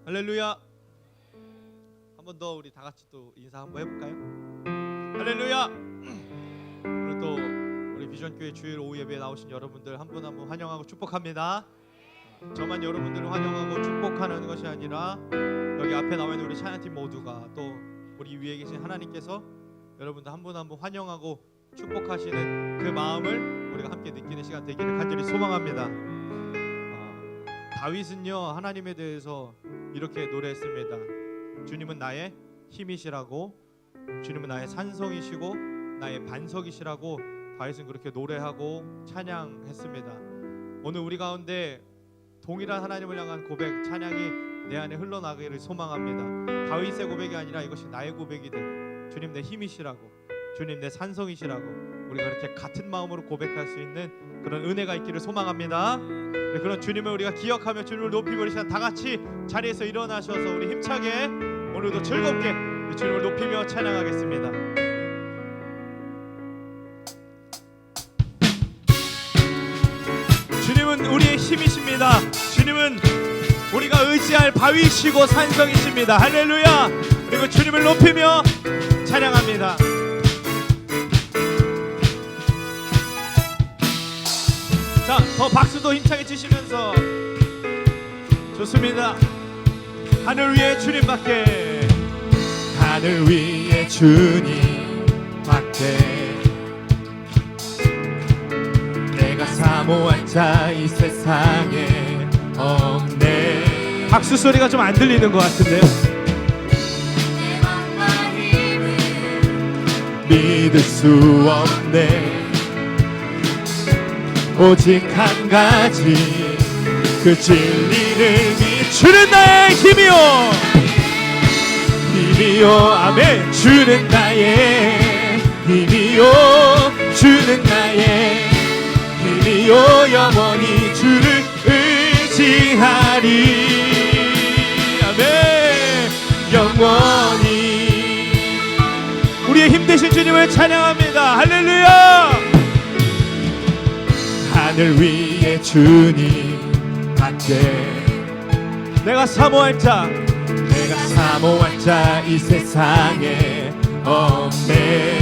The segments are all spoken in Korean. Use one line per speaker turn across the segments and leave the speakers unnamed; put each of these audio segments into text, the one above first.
할렐루야. 한 번 더 우리 다 같이 또 인사 한번 해볼까요? 할렐루야. 오늘 또 우리 비전교회 주일 오후 예배에 나오신 여러분들 한 분 한 분 환영하고 축복합니다. 저만 여러분들을 환영하고 축복하는 것이 아니라 여기 앞에 나와 있는 우리 찬양팀 모두가 또 우리 위에 계신 하나님께서 여러분들 한 분 한 분 환영하고 축복하시는 그 마음을 우리가 함께 느끼는 시간 되기를 간절히 소망합니다. 다윗은요, 하나님에 대해서 이렇게 노래했습니다. 주님은 나의 힘이시라고, 주님은 나의 산성이시고 나의 반석이시라고 다윗은 그렇게 노래하고 찬양했습니다. 오늘 우리 가운데 동일한 하나님을 향한 고백, 찬양이 내 안에 흘러나가기를 소망합니다. 다윗의 고백이 아니라 이것이 나의 고백이 되고, 주님 내 힘이시라고, 주님 내 산성이시라고 우리가 이렇게 같은 마음으로 고백할 수 있는 그런 은혜가 있기를 소망합니다. 그런 주님을 우리가 기억하며 주님을 높이고 우리 시간 다 같이 자리에서 일어나셔서 우리 힘차게 오늘도 즐겁게 주님을 높이며 찬양하겠습니다. 주님은 우리의 힘이십니다. 주님은 우리가 의지할 바위시고 산성이십니다. 할렐루야. 그리고 주님을 높이며 찬양합니다. 자, 더 박수도 힘차게 치시면서 좋습니다. 하늘 위에 주님밖에, 하늘 위에 주님밖에 내가 사모할 자 이 세상에 없네. 박수 소리가 좀 안 들리는 것 같은데요.
내 맘과 힘을
믿을 수 없네. 오직 한 가지 그 진리를 주는 나의 힘이요, 힘이요. 아멘. 주는 나의 힘이요, 주는 나의 힘이요. 영원히 주를 의지하리. 아멘. 영원히 우리의 힘 되신 주님을 찬양합니다. 할렐루야. 하늘 위에 주님밖에 내가 사모할 자, 내가 사모할 자 이 세상에 없네.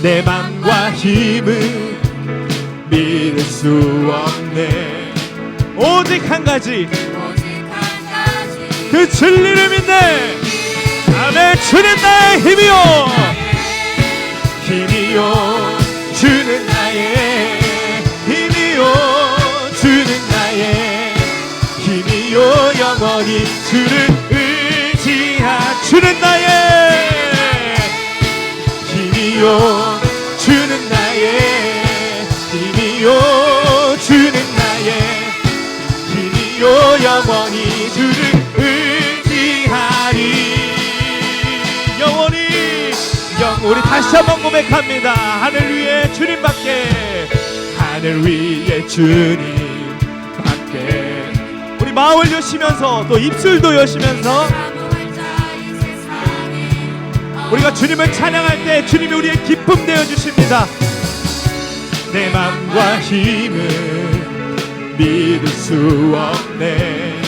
내 맘과 힘을 믿을 수 없네. 오직 한 가지 그 진리를 믿네. 아멘. 주는 나의 힘이요, 힘이요. 주는 나의 힘이요, 주는 나의 힘이요. 영원히 주를 의지하. 주는 나의 힘이요, 주는 나의 힘이요, 주는 나의 힘이요. 영원히 주를 의지하리. 영원히. 우리 다시 한번 고백합니다. 하늘 위에 주님밖에, 하늘 위에 주님밖에. 우리 마음을 여시면서 또 입술도 여시면서 우리가 주님을 찬양할 때 주님이 우리의 기쁨 되어 주십니다. 내 마음과 힘을 믿을 수 없네.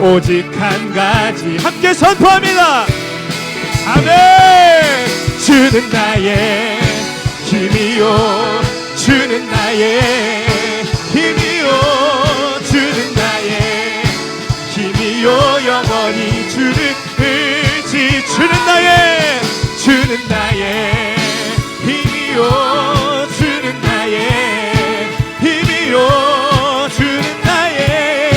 오직 한 가지 함께 선포합니다. 아멘. 주는 나의 힘이요, 주는 나의 힘이요, 주는 나의 힘이요. 영원히 주를 의지. 주는 나의 힘이요, 주는 나의 힘이요, 주는 나의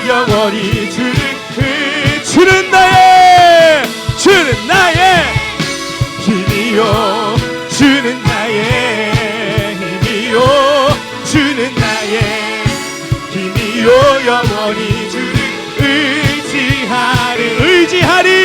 영원히 주를 의지. 주는 나의 힘이요, 주는 나의 힘이요, 주는 나의 힘이요. 영원히 주를 의지하리. 의지하리.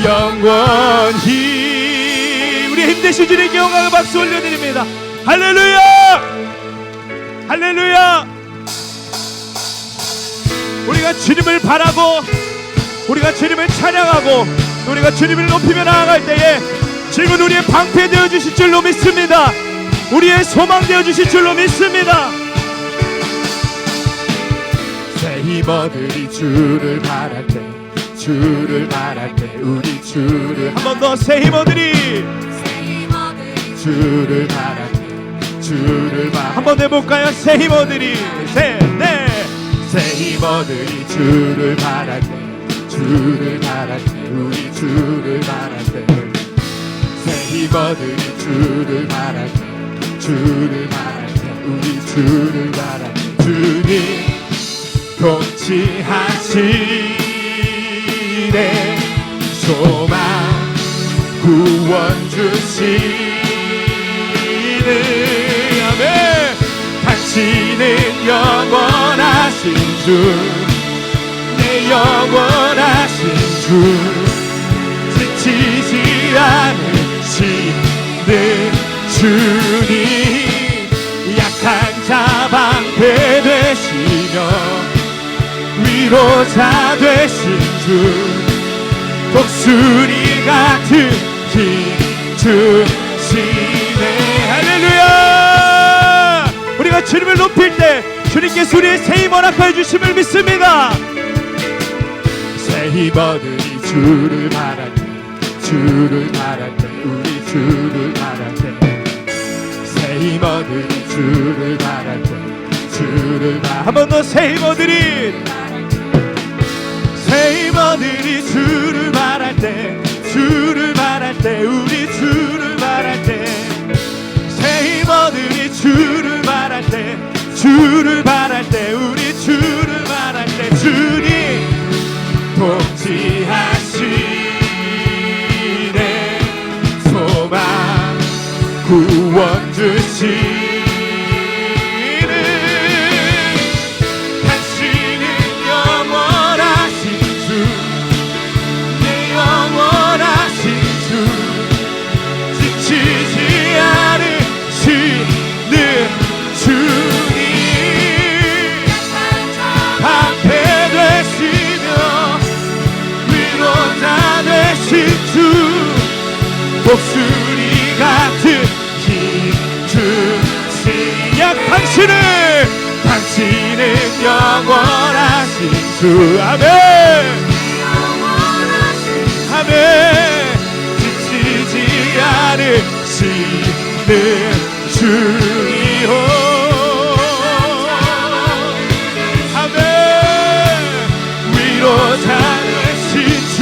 영원히. 우리 힘내신 주님께 영광의 박수 올려드립니다. 할렐루야. 할렐루야. 우리가 주님을 바라고 우리가 주님을 찬양하고 우리가 주님을 높이며 나아갈 때에 주님은 우리의 방패 되어 주실 줄로 믿습니다. 우리의 소망 되어 주실 줄로 믿습니다.
새 힘어들이 주를 바랄 때 주를 바랄 때 우리 주를
한 번 더 새 힘어들이
주를 바랄 때 주를 바랄
한 번 해볼까요? 새 힘어들이 새
힘어들이 주를 바랄 때 주를 바랄 때 우리 주를 바랄 때 새 힘어들이 주를 바랄 때 주를 바랄 때 우리 주를 바랄 때 주님 통치하시네 소망 구원 주시는 아멘 당신은 영원하신 주 내 영원하신 주 지치지 않으시는 주님 약한 자 방패 되시며 위로자 되신 주 독수리 같은 힘 주시네
할렐루야. 우리가 주님을 높일 때 주님께서 우리의 새 힘 허락하여 주심을 믿습니다.
새 힘어들이 주를 바랄 때 주를 바랄 때 우리 주를 바랄 때 새 힘어들이 주를 바랄 때 주를 바랄
한 번 더 새 힘어들이 주를 바랄 때 주를 바랄 때 우리 주를 바랄 때 새 힘어들이 주를 바랄 때 주를 바랄 때 우리 주를 바랄 때 주님
통치하시네 소망 구원 주시네 당신은 영원하신 주 내 영원하신 주 지치지 않으시는 주님 방패 되시며 위로자 되신 주 목소리 같은 힘 주시 당신은 영원하신 주 아멘 아멘 지치지 않으시는 주이오 아멘 위로자 되신 주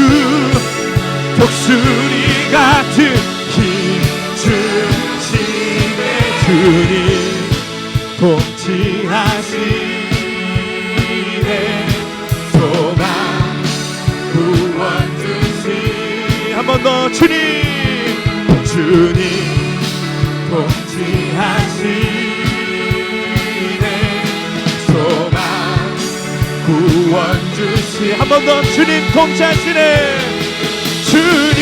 독수리 같은 힘 주시네 주님 통치하시네 소망 구원 주시
한 번 더 주님
통치하시네 소망 구원 주시
한 번 더 주님 통치하시네 주님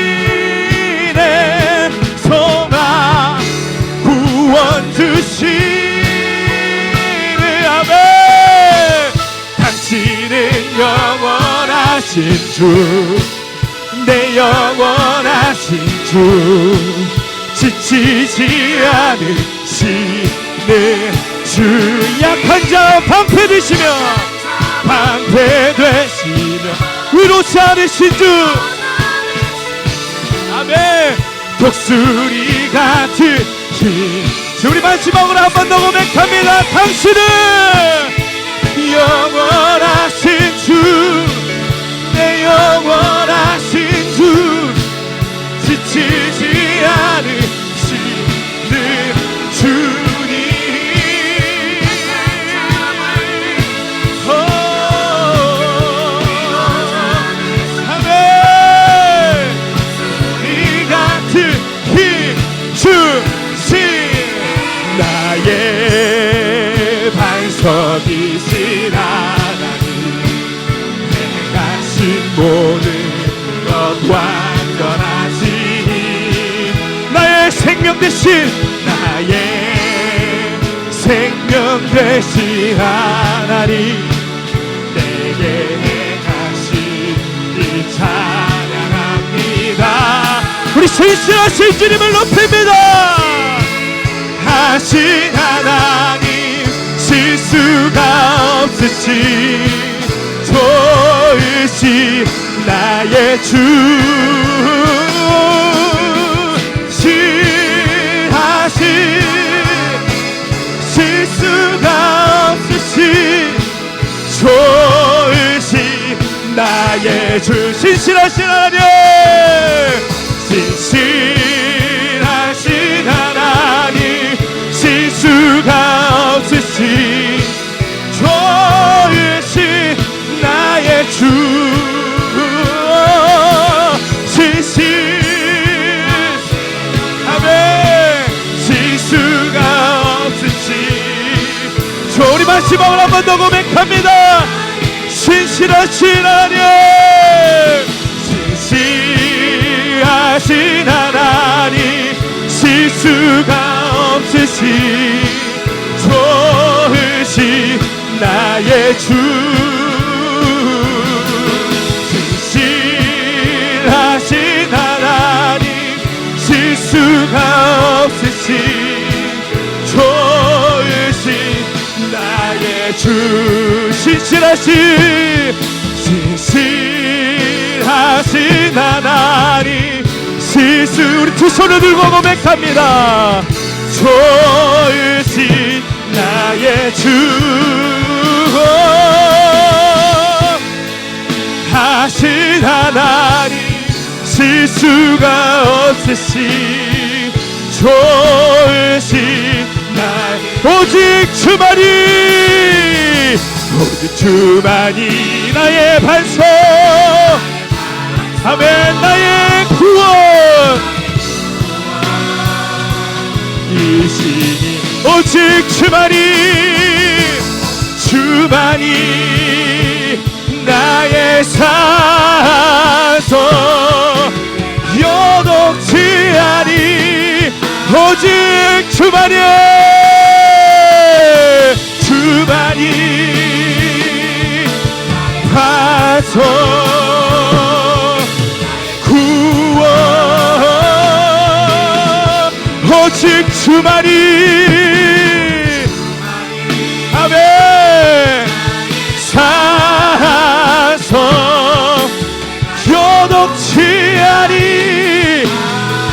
통치하시네 소망 구원 주시네 아멘 당신은 영원하신 주 내 영원하신 주 지치지 않으시는 주 약한 자 방패 되시며 위로자 되신 주 아멘 독수리 같은 힘 우리 마지막으로 한 번 더 고백합니다. 당신은 영원하신 주 내 영원하신 주 지치지 않으시는 주님 아멘 이 같은 힘 주신 나의 반석이신 하나님 내가 진 모든 것 완전하시니 나의 생명 되신 생명 되신 하나님 신실하신 주님을 높입니다. 하신 하나님 실수가 없으신 좋으신 나의 주 신하신 실수가 없으신 좋으신 나의 주 신실하신 하나님 신실하신 하나님 실수가 없으신 좋으신 나의 주 신실 아멘 실수가 없으신 우리 마지막으로 한 번 더 고백합니다. 신실하신 하나님 신실하신 하나님 실수가 없으신 좋으신 나의 주 신실하신 하나님 실수가 없으신 좋으신 나의 주 신실하신 하나님 실수 우리 두 손을 들고 고백합니다. 좋으신 나의 주 하신 하나님 실수가 없으신 좋으신 나의 오직 주만이 주만이 나의 반석 아멘 나의 구원 이시니 오직 주만이 나의 산소 여동치 아니 오직 주만이 반석 구원 오직 주만이 아멘 산성 여동치 아니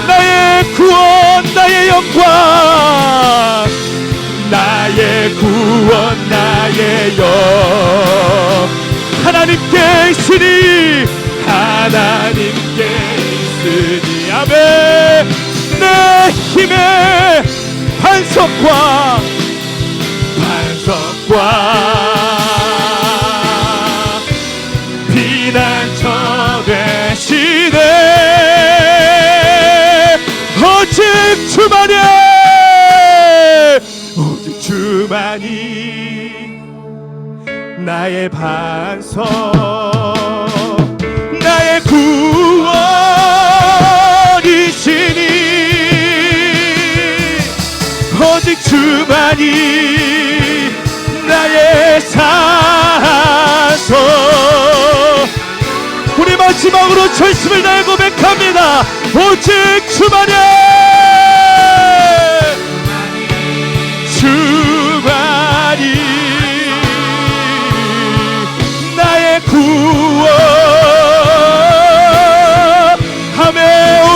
나의 구원 나의 영광 나의 구원 나의 영 하나님께 있으니 아멘 내 힘의 반석과 피난처 되시네 오직 주만이 나의 반석 나의 구원이시니 오직 주만이 나의 산소 우리 마지막으로 절심을 다해 고백합니다. 오직 주만이 나의 구원 하며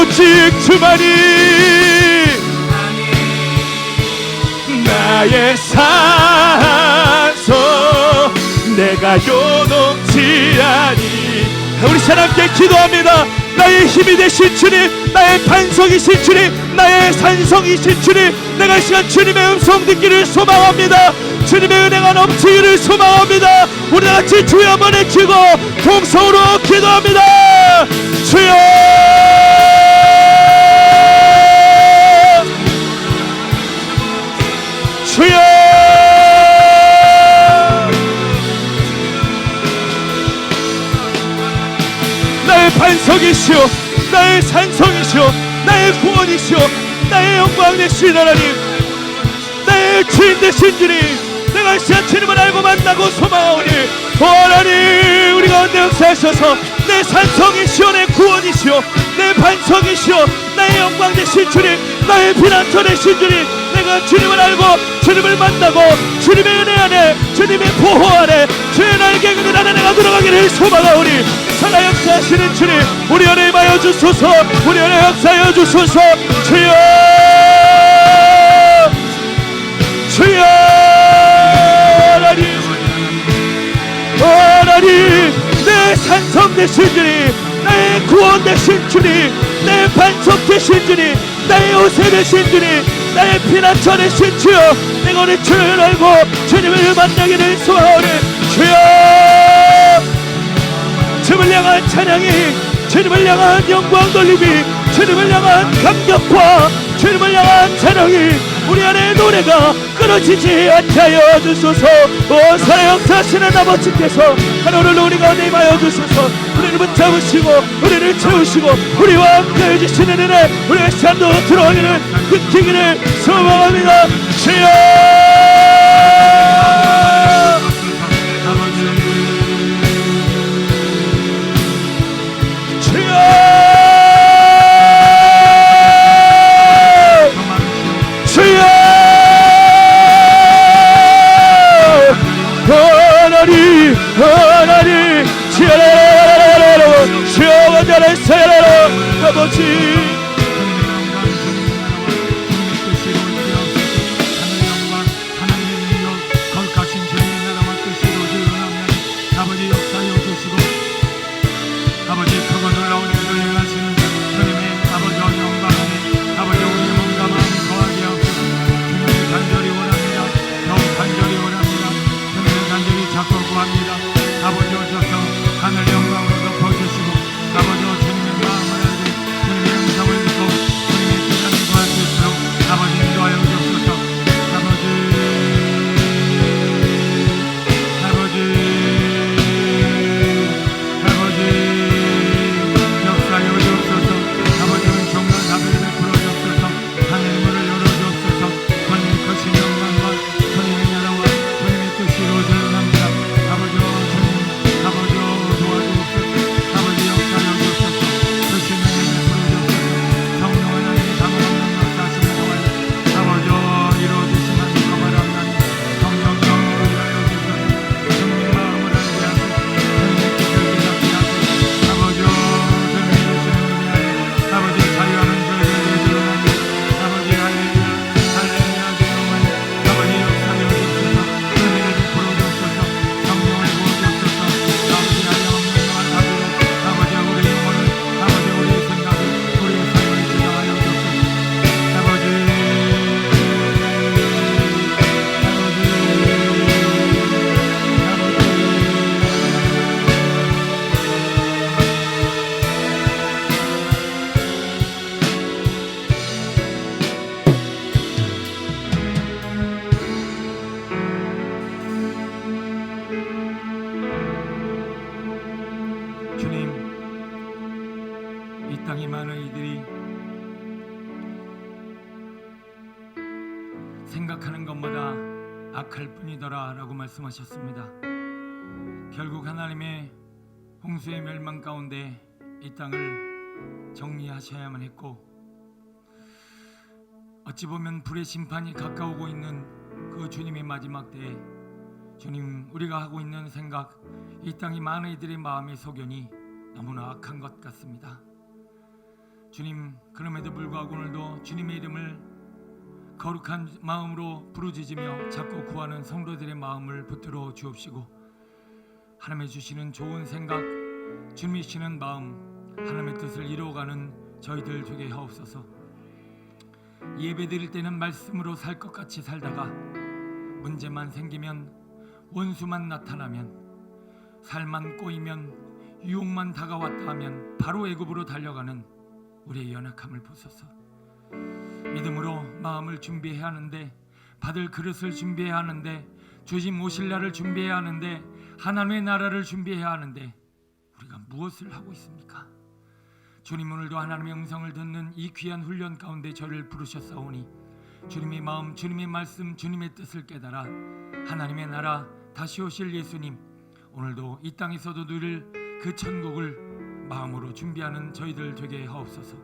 오직 주만이 나의 산소 내가 요동치 아니 우리 사람께 기도합니다. 나의 힘이 되신 주님 나의 반석이신 주님 나의 산성이신 주님 내가 이 시간 주님의 음성 듣기를 소망합니다. 주님의 은혜가 넘치기를 소망합니다. 우리 같이 주여 한번 외치고 동성으로 기도합니다. 주여 주여 나의 반석이시오 나의 산성이시오 나의 구원이시오 나의 영광 되신 하나님 나의 주인 되신 주님 내가 이 시간 주님을 알고 만나고 소망하오니 오 하나님 우리 가운데 역사하셔서 내 내 산성이시오 내 구원이시오 내 반석이시오 나의 영광 되신 주님 나의 피난처 되신 주님 내가 주님을 알고 주님을 만나고 주님의 은혜 안에 주님의 보호 안에 주의 날개 그늘 안에 내가 들어가기를 소망하오니 살아 역사하시는 주님 우리 안에 임하여 주소서 우리 안에 역사하여 주소서 주여 주여 하나님 내 산성 되신 주님 나의 구원 되신 주님 내 반석 되신 주님 나의 요새 되신 주님 나의 피난처 되신 주여 내가 오늘 주를 알고 주님을 만나기를 소원하오니 주여 주님을 향한 찬양이 주님을 향한 영광 돌림이 주님을 향한 감격과 주님을 향한 찬양이 우리 안에 노래가 끊어지지 않게 하여 주소서. 오 살아 역사하시는 아버지께서 하늘을 우리 가운데 임하여 주소서. 우리를 붙잡으시고 우리를 채우시고 우리와 함께 해주시는 은혜 우리의 삶도 들어오기를 느끼기를 소망합니다. 주여 하나님 주여 나를 사랑하라 아버지
땅의 많은 이들이 생각하는 것보다 악할 뿐이더라 라고 말씀하셨습니다. 결국 하나님의 홍수의 멸망 가운데 이 땅을 정리하셔야만 했고, 어찌 보면 불의 심판이 가까우고 있는 그 주님의 마지막 때에 주님, 우리가 하고 있는 생각, 이 땅의 많은 이들의 마음의 소견이 너무나 악한 것 같습니다. 주님, 그럼에도 불구하고 오늘도 주님의 이름을 거룩한 마음으로 부르짖으며 자꾸 구하는 성도들의 마음을 붙들어 주옵시고, 하나님의 주시는 좋은 생각, 주님이 주시는 마음, 하나님의 뜻을 이루어가는 저희들 되게 하옵소서. 예배 드릴 때는 말씀으로 살 것 같이 살다가 문제만 생기면, 원수만 나타나면, 살만 꼬이면, 유혹만 다가왔다 하면 바로 애굽으로 달려가는 우리의 연약함을 보소서. 믿음으로 마음을 준비해야 하는데, 받을 그릇을 준비해야 하는데, 주님 오실 날을 준비해야 하는데, 하나님의 나라를 준비해야 하는데 우리가 무엇을 하고 있습니까? 주님, 오늘도 하나님의 음성을 듣는 이 귀한 훈련 가운데 저를 부르셨사오니 주님의 마음, 주님의 말씀, 주님의 뜻을 깨달아 하나님의 나라, 다시 오실 예수님, 오늘도 이 땅에서도 누릴 그 천국을 마음으로 준비하는 저희들 되게 하옵소서.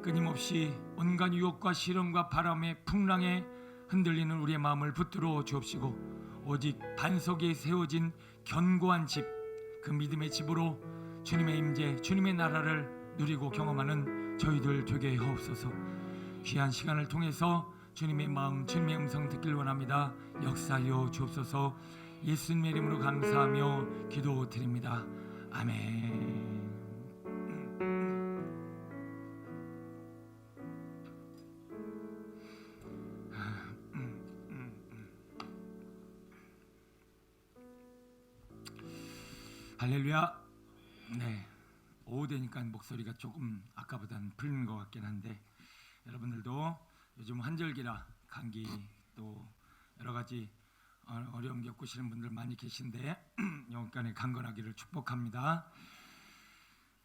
끊임없이 온갖 유혹과 시련과 바람의 풍랑에 흔들리는 우리의 마음을 붙들어 주옵시고 오직 반석에 세워진 견고한 집, 그 믿음의 집으로 주님의 임재, 주님의 나라를 누리고 경험하는 저희들 되게 하옵소서. 귀한 시간을 통해서 주님의 마음, 주님의 음성 듣길 원합니다. 역사하여 주옵소서. 예수님의 이름으로 감사하며 기도드립니다. 아멘. 할렐루야. 네, 오후 되니까 목소리가 조금 아까보다는 풀린 것 같긴 한데 여러분들도 요즘 환절기라 감기 또 여러 가지 어려움 겪으시는 분들 많이 계신데 영원간에 강건하기를 축복합니다.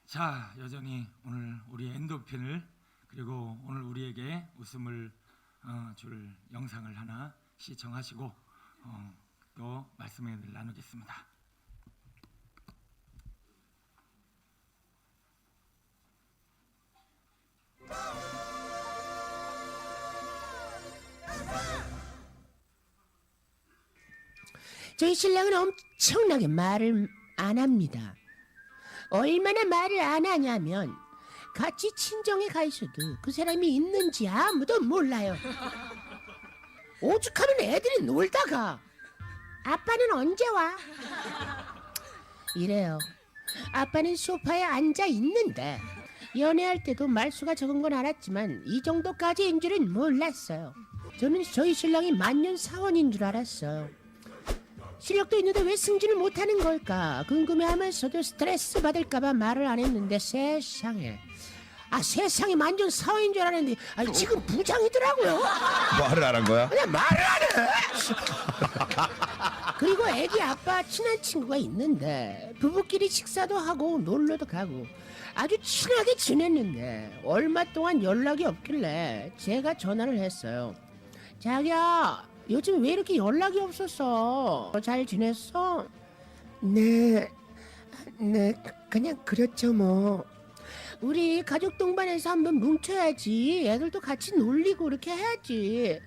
자, 여전히 오늘 우리의 엔도핀을 그리고 오늘 우리에게 웃음을 줄 영상을 하나 시청하시고 또 말씀을 나누겠습니다.
저희 신랑은 엄청나게 말을 안 합니다. 얼마나 말을 안 하냐면 같이 친정에 가 있어도 그 사람이 있는지 아무도 몰라요. 오죽하면 애들이 놀다가 아빠는 언제 와? 이래요. 아빠는 소파에 앉아 있는데 연애할 때도 말수가 적은 건 알았지만 이 정도까지인 줄은 몰랐어요. 저는 저희 신랑이 만년 사원인 줄 알았어요. 실력도 있는데 왜 승진을 못하는 걸까 궁금해하면서도 스트레스 받을까봐 말을 안 했는데 세상에 만년 사원인 줄 알았는데 지금 부장이더라고요.
말을 안 한 거야?
그냥 말을 안 해. 그리고 애기 아빠 친한 친구가 있는데 부부끼리 식사도 하고 놀러도 가고 아주 친하게 지냈는데 얼마 동안 연락이 없길래 제가 전화를 했어요. 자기야, 요즘 왜 이렇게 연락이 없었어? 잘 지냈어? 네, 그냥 그렇죠 뭐. 우리 가족 동반해서 한번 뭉쳐야지. 애들도 같이 놀리고 이렇게 해야지.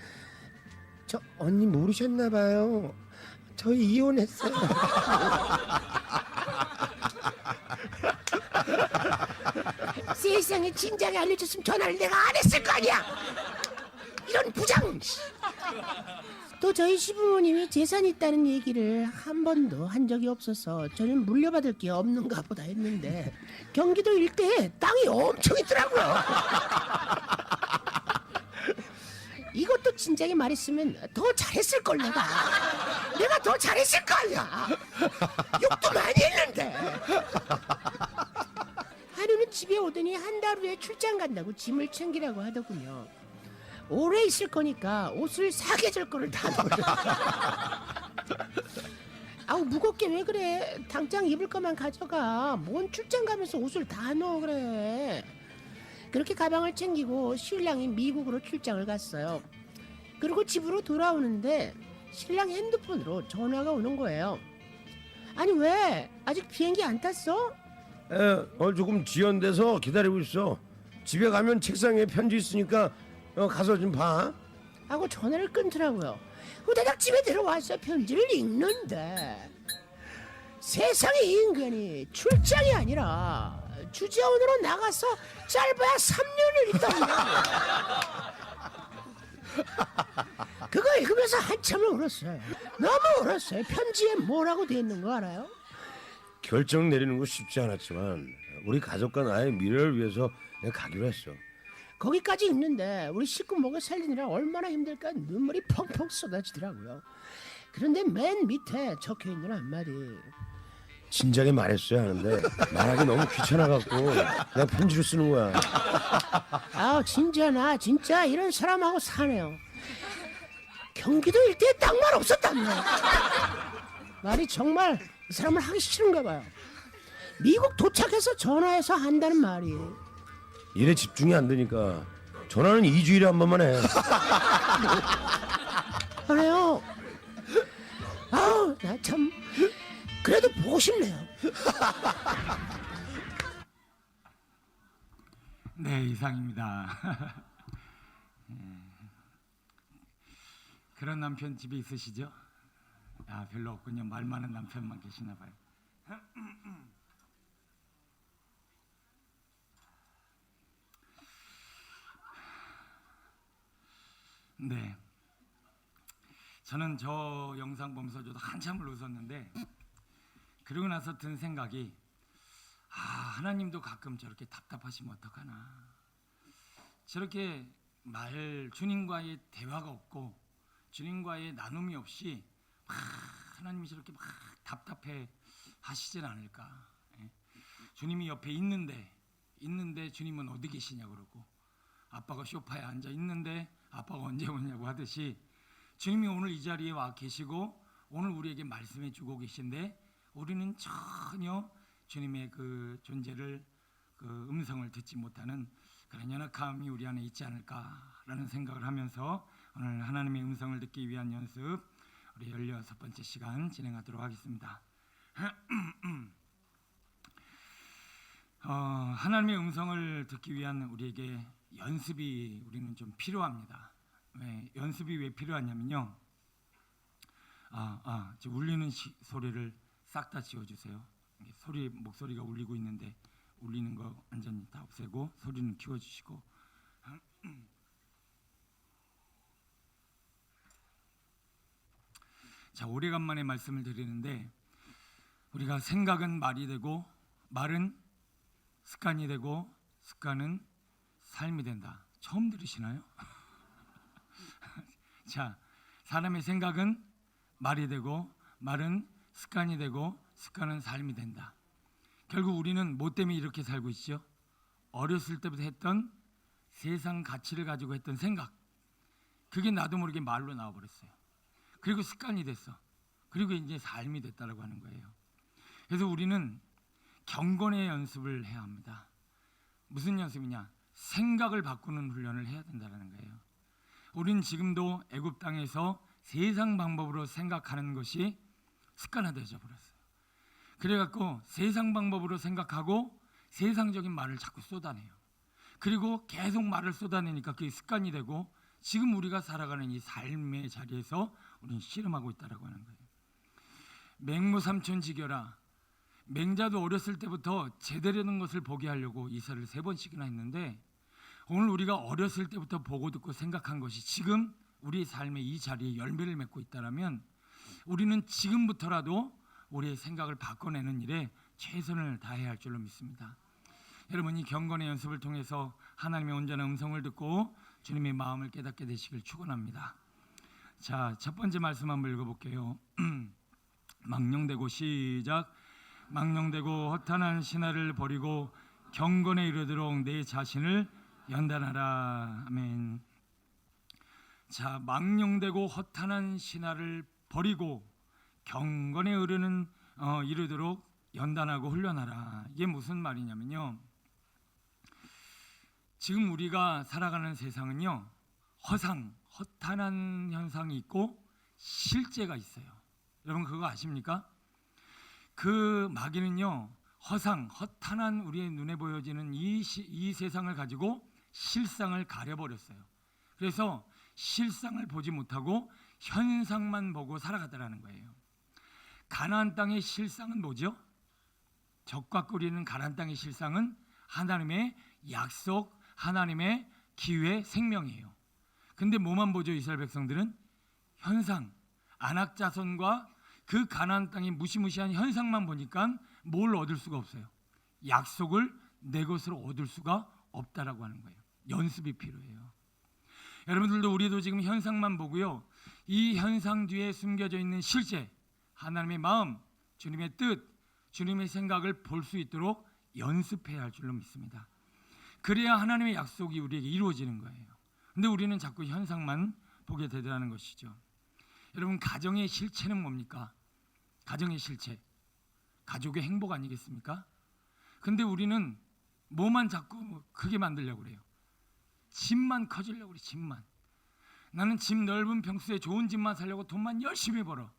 저 언니 모르셨나 봐요. 저희 이혼했어요. 세상에 진작에 알려줬으면 전화를 내가 안 했을 거 아니야. 이런 부장. 또 저희 시부모님이 재산이 있다는 얘기를 한 번도 한 적이 없어서 저는 물려받을 게 없는가 보다 했는데 경기도 일대에 땅이 엄청 있더라고요. 이것도 진작에 말했으면 더 잘했을 걸. 내가 더 잘했을 거 아니야. 욕도 많이 했는데. 하루는 집에 오더니 한 달 후에 출장 간다고 짐을 챙기라고 하더군요. 오래 있을 거니까 옷을 사계절 거를 다 넣어라. 아우 무겁게 왜 그래. 당장 입을 거만 가져가. 뭔 출장 가면서 옷을 다 넣어 그래. 그렇게 가방을 챙기고 신랑이 미국으로 출장을 갔어요. 그리고 집으로 돌아오는데 신랑 핸드폰으로 전화가 오는 거예요. 아니 왜? 아직 비행기 안 탔어?
오늘 조금 지연돼서 기다리고 있어. 집에 가면 책상에 편지 있으니까 가서 좀 봐.
하고 전화를 끊더라고요. 후다닥 집에 들어와서 편지를 읽는데 세상에 이 인간이 출장이 아니라 주재원으로 나가서 짧아야 3년을 있다. 그거 읽으면서 한참을 울었어요. 너무 울었어요. 편지에 뭐라고 돼 있는 거 알아요?
결정 내리는 거 쉽지 않았지만 우리 가족과 나의 미래를 위해서 내가 가기로 했어.
거기까지 읽는데 우리 식구 먹여 살리느라 얼마나 힘들까 눈물이 펑펑 쏟아지더라고요. 그런데 맨 밑에 적혀있는 한마디.
진작에 말했어야 하는데 말하기 너무 귀찮아갖고 내가 편지를 쓰는 거야.
아 진짜 나 진짜 이런 사람하고 사네요. 경기도 일대에 땅만 없었다며. 말이 정말 이 사람을 하기 싫은가 봐요. 미국 도착해서 전화해서 한다는 말이.
일에 집중이 안 되니까 전화는 2주일에 한 번만 해.
그래요. 아우 나 참 그래도 보고 싶네요.
네, 이상입니다. 그런 남편 집에 있으시죠? 아, 별로 없군요. 말 많은 남편만 계시나 봐요. 네, 저는 저 영상 보면서 저도 한참을 웃었는데 그러고 나서 든 생각이 하나님도 가끔 저렇게 답답하시면 어떡하나. 저렇게 주님과의 대화가 없고 주님과의 나눔이 없이 하나님이 저렇게 답답해 하시진 않을까. 예. 주님이 옆에 있는데 주님은 어디 계시냐 그러고, 아빠가 소파에 앉아 있는데 아빠가 언제 오냐고 하듯이 주님이 오늘 이 자리에 와 계시고 오늘 우리에게 말씀해 주고 계신데 우리는 전혀 주님의 그 존재를, 그 음성을 듣지 못하는 그런 연약함이 우리 안에 있지 않을까라는 생각을 하면서 오늘 하나님의 음성을 듣기 위한 연습, 우리 16번째 시간 진행하도록 하겠습니다. 하나님의 음성을 듣기 위한 우리에게 연습이 우리는 좀 필요합니다. 연습이 왜 필요하냐면요. 저 울리는 소리를 싹 다 지워주세요. 목소리가 울리고 있는데 울리는 거 완전히 다 없애고 소리는 키워주시고. 자, 오래간만에 말씀을 드리는데 우리가 생각은 말이 되고 말은 습관이 되고 습관은 삶이 된다. 처음 들으시나요? 자, 사람의 생각은 말이 되고 말은 습관이 되고 습관은 삶이 된다. 결국 우리는 뭐 때문에 이렇게 살고 있죠? 어렸을 때부터 했던 세상 가치를 가지고 했던 생각, 그게 나도 모르게 말로 나와버렸어요. 그리고 습관이 됐어. 그리고 이제 삶이 됐다라고 하는 거예요. 그래서 우리는 경건의 연습을 해야 합니다. 무슨 연습이냐? 생각을 바꾸는 훈련을 해야 된다는 거예요. 우리는 지금도 애굽 땅에서 세상 방법으로 생각하는 것이 습관화되어져 버렸어요. 그래갖고 세상 방법으로 생각하고 세상적인 말을 자꾸 쏟아내요. 그리고 계속 말을 쏟아내니까 그게 습관이 되고 지금 우리가 살아가는 이 삶의 자리에서 우리는 씨름하고 있다라고 하는 거예요. 맹모삼천지교라. 맹자도 어렸을 때부터 제대로 된 것을 보게 하려고 이사를 3번씩이나 했는데 오늘 우리가 어렸을 때부터 보고 듣고 생각한 것이 지금 우리의 삶의 이 자리에 열매를 맺고 있다라면 우리는 지금부터라도 우리의 생각을 바꿔내는 일에 최선을 다해야 할 줄로 믿습니다. 여러분, 이 경건의 연습을 통해서 하나님의 온전한 음성을 듣고 주님의 마음을 깨닫게 되시길 축원합니다. 자, 첫 번째 말씀 한번 읽어볼게요. 망령되고 시작. 망령되고 허탄한 신화를 버리고 경건에 이르도록 내 자신을 연단하라. 아멘. 자, 망령되고 허탄한 신화를 버리고 경건에 이르도록 연단하고 훈련하라. 이게 무슨 말이냐면요, 지금 우리가 살아가는 세상은요, 허탄한 현상이 있고 실제가 있어요. 여러분 그거 아십니까? 그 마귀는요, 허탄한 우리의 눈에 보여지는 이 세상을 가지고 실상을 가려버렸어요. 그래서 실상을 보지 못하고 현상만 보고 살아가더라는 거예요. 가나안 땅의 실상은 뭐죠? 적과 꿀이는 가나안 땅의 실상은 하나님의 약속, 하나님의 기회, 생명이에요. 근데 뭐만 보죠? 이스라엘 백성들은 현상, 아낙 자손과 그 가나안 땅의 무시무시한 현상만 보니까 뭘 얻을 수가 없어요. 약속을 내 것으로 얻을 수가 없다라고 하는 거예요. 연습이 필요해요. 여러분들도 우리도 지금 현상만 보고요, 이 현상 뒤에 숨겨져 있는 실제, 하나님의 마음, 주님의 뜻, 주님의 생각을 볼 수 있도록 연습해야 할 줄로 믿습니다. 그래야 하나님의 약속이 우리에게 이루어지는 거예요. 근데 우리는 자꾸 현상만 보게 되더라는 것이죠. 여러분, 가정의 실체는 뭡니까? 가정의 실체, 가족의 행복 아니겠습니까? 근데 우리는 뭐만 자꾸 크게 만들려고 그래요. 집만 커지려고 그래. 집만. 나는 집 넓은 평수에 좋은 집만 살려고 돈만 열심히 벌어.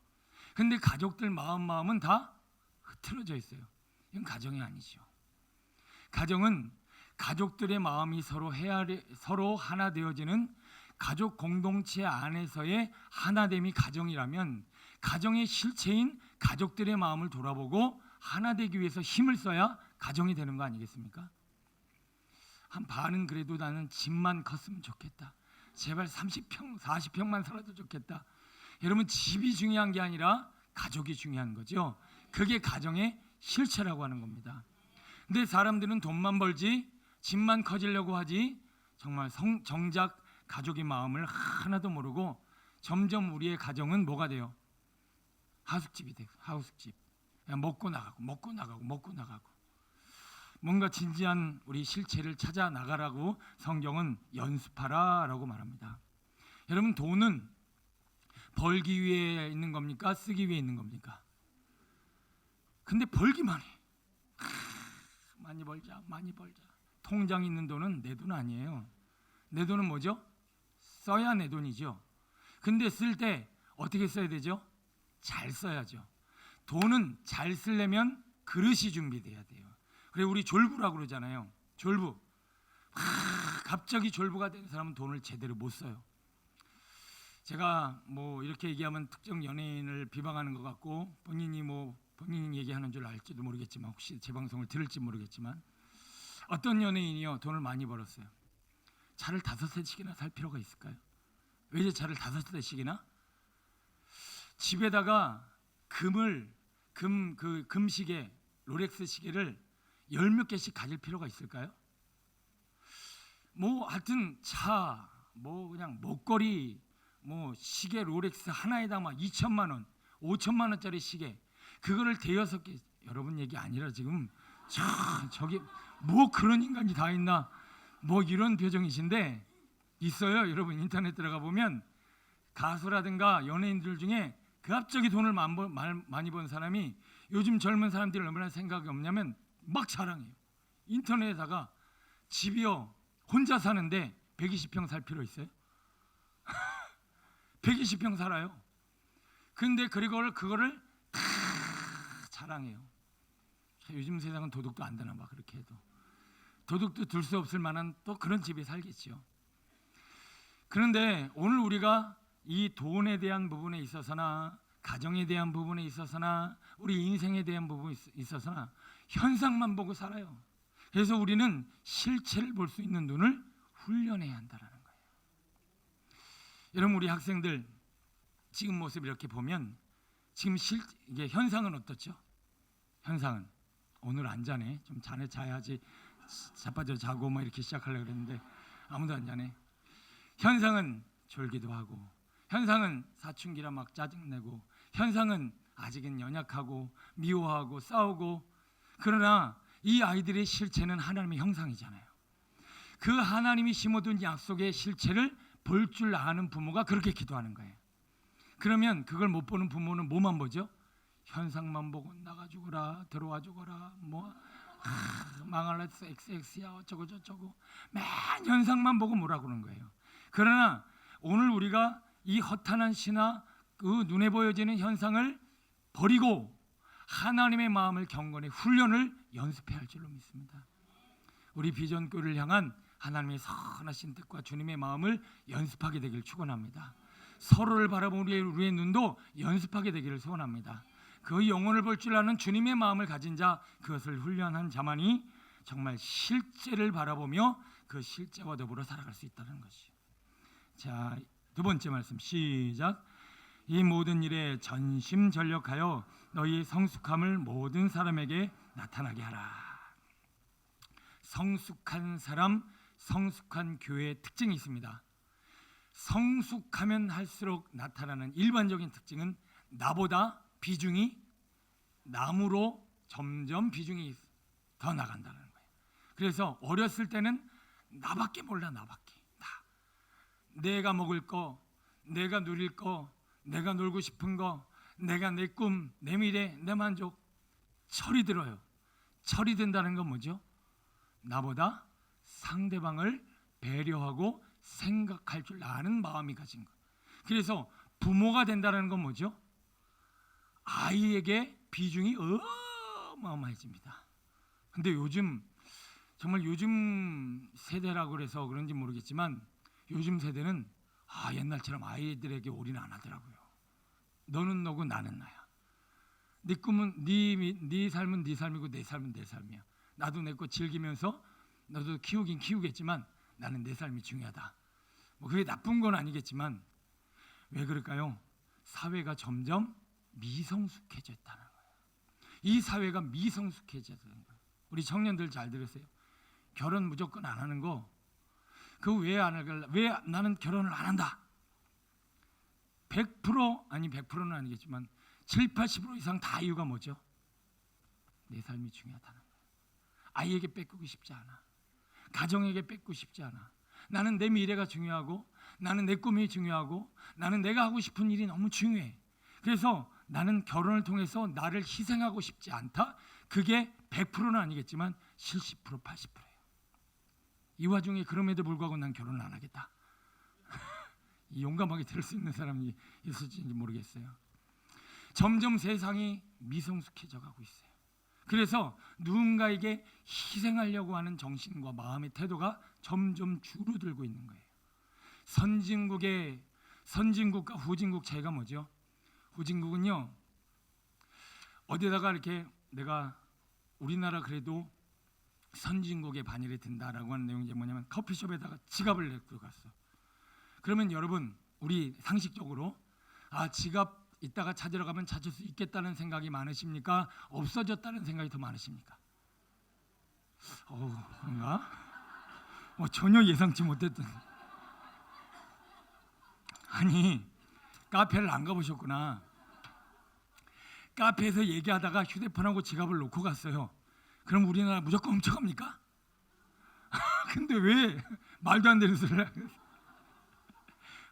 근데 가족들 마음은 다 흐트러져 있어요. 이건 가정이 아니죠. 가정은 가족들의 마음이 서로 하나 되어지는 가족 공동체 안에서의 하나됨이 가정이라면 가정의 실체인 가족들의 마음을 돌아보고 하나 되기 위해서 힘을 써야 가정이 되는 거 아니겠습니까? 한 반은 그래도 나는 집만 컸으면 좋겠다. 제발 30평, 40평만 살아도 좋겠다. 여러분, 집이 중요한 게 아니라 가족이 중요한 거죠. 그게 가정의 실체라고 하는 겁니다. 근데 사람들은 돈만 벌지 집만 커지려고 하지 정말 정작 가족의 마음을 하나도 모르고 점점 우리의 가정은 뭐가 돼요? 하숙집이 돼요. 하숙집. 그냥 먹고 나가고 뭔가 진지한 우리 실체를 찾아 나가라고 성경은 연습하라라고 말합니다. 여러분, 돈은 벌기 위해 있는 겁니까? 쓰기 위해 있는 겁니까? 근데 벌기만 해. 많이 벌자. 통장에 있는 돈은 내 돈 아니에요. 내 돈은 뭐죠? 써야 내 돈이죠. 근데 쓸 때 어떻게 써야 되죠? 잘 써야죠. 돈은 잘 쓰려면 그릇이 준비돼야 돼요. 그래, 우리 졸부라고 그러잖아요. 졸부. 갑자기 졸부가 된 사람은 돈을 제대로 못 써요. 제가 뭐 이렇게 얘기하면 특정 연예인을 비방하는 것 같고 본인 얘기하는 줄 알지도 모르겠지만, 혹시 제 방송을 들을지 모르겠지만, 어떤 연예인이요 돈을 많이 벌었어요. 차를 5대씩이나 살 필요가 있을까요? 왜 차를 5대씩이나? 집에다가 금시계, 롤렉스 시계를 10몇 개씩 가질 필요가 있을까요? 뭐 하여튼 차, 뭐 그냥 먹거리, 뭐 시계 롤렉스 하나에다 막 2천만 원, 5천만 원짜리 시계, 그거를 대여섯 개. 여러분 얘기 아니라 지금 저기 뭐 그런 인간이 다 있나, 뭐 이런 표정이신데 있어요. 여러분 인터넷 들어가 보면 가수라든가 연예인들 중에 갑자기 돈을 많이 번 사람이 요즘 젊은 사람들이 얼마나 생각이 없냐면 막 자랑해요. 인터넷에다가 집이요 혼자 사는데 120평 살 필요 있어요? 120평 살아요. 근데 그거를 다 자랑해요. 요즘 세상은 도둑도 안 되나 봐. 그렇게 해도 도둑도 들 수 없을 만한 또 그런 집에 살겠죠. 그런데 오늘 우리가 이 돈에 대한 부분에 있어서나 가정에 대한 부분에 있어서나 우리 인생에 대한 부분에 있어서나 현상만 보고 살아요. 그래서 우리는 실체를 볼 수 있는 눈을 훈련해야 한다는 거예요. 여러분, 우리 학생들 지금 모습 이렇게 보면 지금 이게 현상은 어떻죠? 현상은 오늘 안 자네. 좀 자야지. 자빠져 자고 막 이렇게 시작하려고 그랬는데 아무도 안 자네. 현상은 졸기도 하고, 현상은 사춘기라 막 짜증내고, 현상은 아직은 연약하고 미워하고 싸우고. 그러나 이 아이들의 실체는 하나님의 형상이잖아요. 그 하나님이 심어둔 약속의 실체를 볼 줄 아는 부모가 그렇게 기도하는 거예요. 그러면 그걸 못 보는 부모는 뭐만 보죠? 현상만 보고 나가 죽어라, 들어와 죽어라, 망할라, XX야, 어쩌고 저쩌고 맨 현상만 보고 뭐라 그러는 거예요. 그러나 오늘 우리가 이 허탄한 신화, 그 눈에 보여지는 현상을 버리고 하나님의 마음을 경건의 훈련을 연습해야 할 줄로 믿습니다. 우리 비전교를 향한 하나님의 선하신 뜻과 주님의 마음을 연습하게 되기를 축원합니다. 서로를 바라보는 우리의 눈도 연습하게 되기를 소원합니다. 그 영혼을 볼 줄 아는 주님의 마음을 가진 자, 그것을 훈련한 자만이 정말 실제를 바라보며 그 실제와 더불어 살아갈 수 있다는 것이요. 자, 두 번째 말씀 시작. 이 모든 일에 전심전력하여 너희의 성숙함을 모든 사람에게 나타나게 하라. 성숙한 사람, 성숙한 교회의 특징이 있습니다. 성숙하면 할수록 나타나는 일반적인 특징은 나보다 비중이 남으로 점점 비중이 더 나간다는 거예요. 그래서 어렸을 때는 나밖에 몰라. 나밖에. 내가 먹을 거, 내가 누릴 거, 내가 놀고 싶은 거, 내가 내 꿈, 내 미래, 내 만족. 철이 들어요. 철이 든다는 건 뭐죠? 나보다 상대방을 배려하고 생각할 줄 아는 마음이 가진 것. 그래서 부모가 된다는 건 뭐죠? 아이에게 비중이 어마어마해집니다. 근데 요즘 정말 요즘 세대라고 그래서 그런지 모르겠지만 요즘 세대는 옛날처럼 아이들에게 올인 안 하더라고요. 너는 너고 나는 나야. 네 꿈은 네 삶은 네 삶이고 내 삶은 내 삶이야. 나도 내 거 즐기면서 너도 키우긴 키우겠지만 나는 내 삶이 중요하다. 뭐 그게 나쁜 건 아니겠지만 왜 그럴까요? 사회가 점점 미성숙해졌다는 거예요. 이 사회가 미성숙해졌다는 거예요. 우리 청년들 잘 들으세요. 결혼 무조건 안 하는 거 그 왜 안 할까? 왜 나는 결혼을 안 한다? 100% 아니 100%는 아니겠지만 70-80% 이상 다 이유가 뭐죠? 내 삶이 중요하다는 거예요. 아이에게 뺏기고 싶지 않아. 가정에게 뺏고 싶지 않아. 나는 내 미래가 중요하고 나는 내 꿈이 중요하고 나는 내가 하고 싶은 일이 너무 중요해. 그래서 나는 결혼을 통해서 나를 희생하고 싶지 않다. 그게 100%는 아니겠지만 70% 80%예요. 이 와중에 그럼에도 불구하고 난 결혼을 안 하겠다. 이 용감하게 들을 수 있는 사람이 있을지 모르겠어요. 점점 세상이 미성숙해져 가고 있어요. 그래서 누군가에게 희생하려고 하는 정신과 마음의 태도가 점점 줄어들고 있는 거예요. 선진국과 후진국 차이가 뭐죠? 후진국은요, 어디다가 이렇게 내가 우리나라 그래도 선진국의 반열에 든다라고 하는 내용이 이제 뭐냐면 커피숍에다가 지갑을 내고 갔어. 그러면 여러분 우리 상식적으로 지갑 이따가 찾으러 가면 찾을 수 있겠다는 생각이 많으십니까? 없어졌다는 생각이 더 많으십니까? 그런가? 전혀 예상치 못했던. 아니 카페를 안 가보셨구나. 카페에서 얘기하다가 휴대폰하고 지갑을 놓고 갔어요. 그럼 우리나라 무조건 훔쳐갑니까? 근데 왜 말도 안 되는 소리를 해요?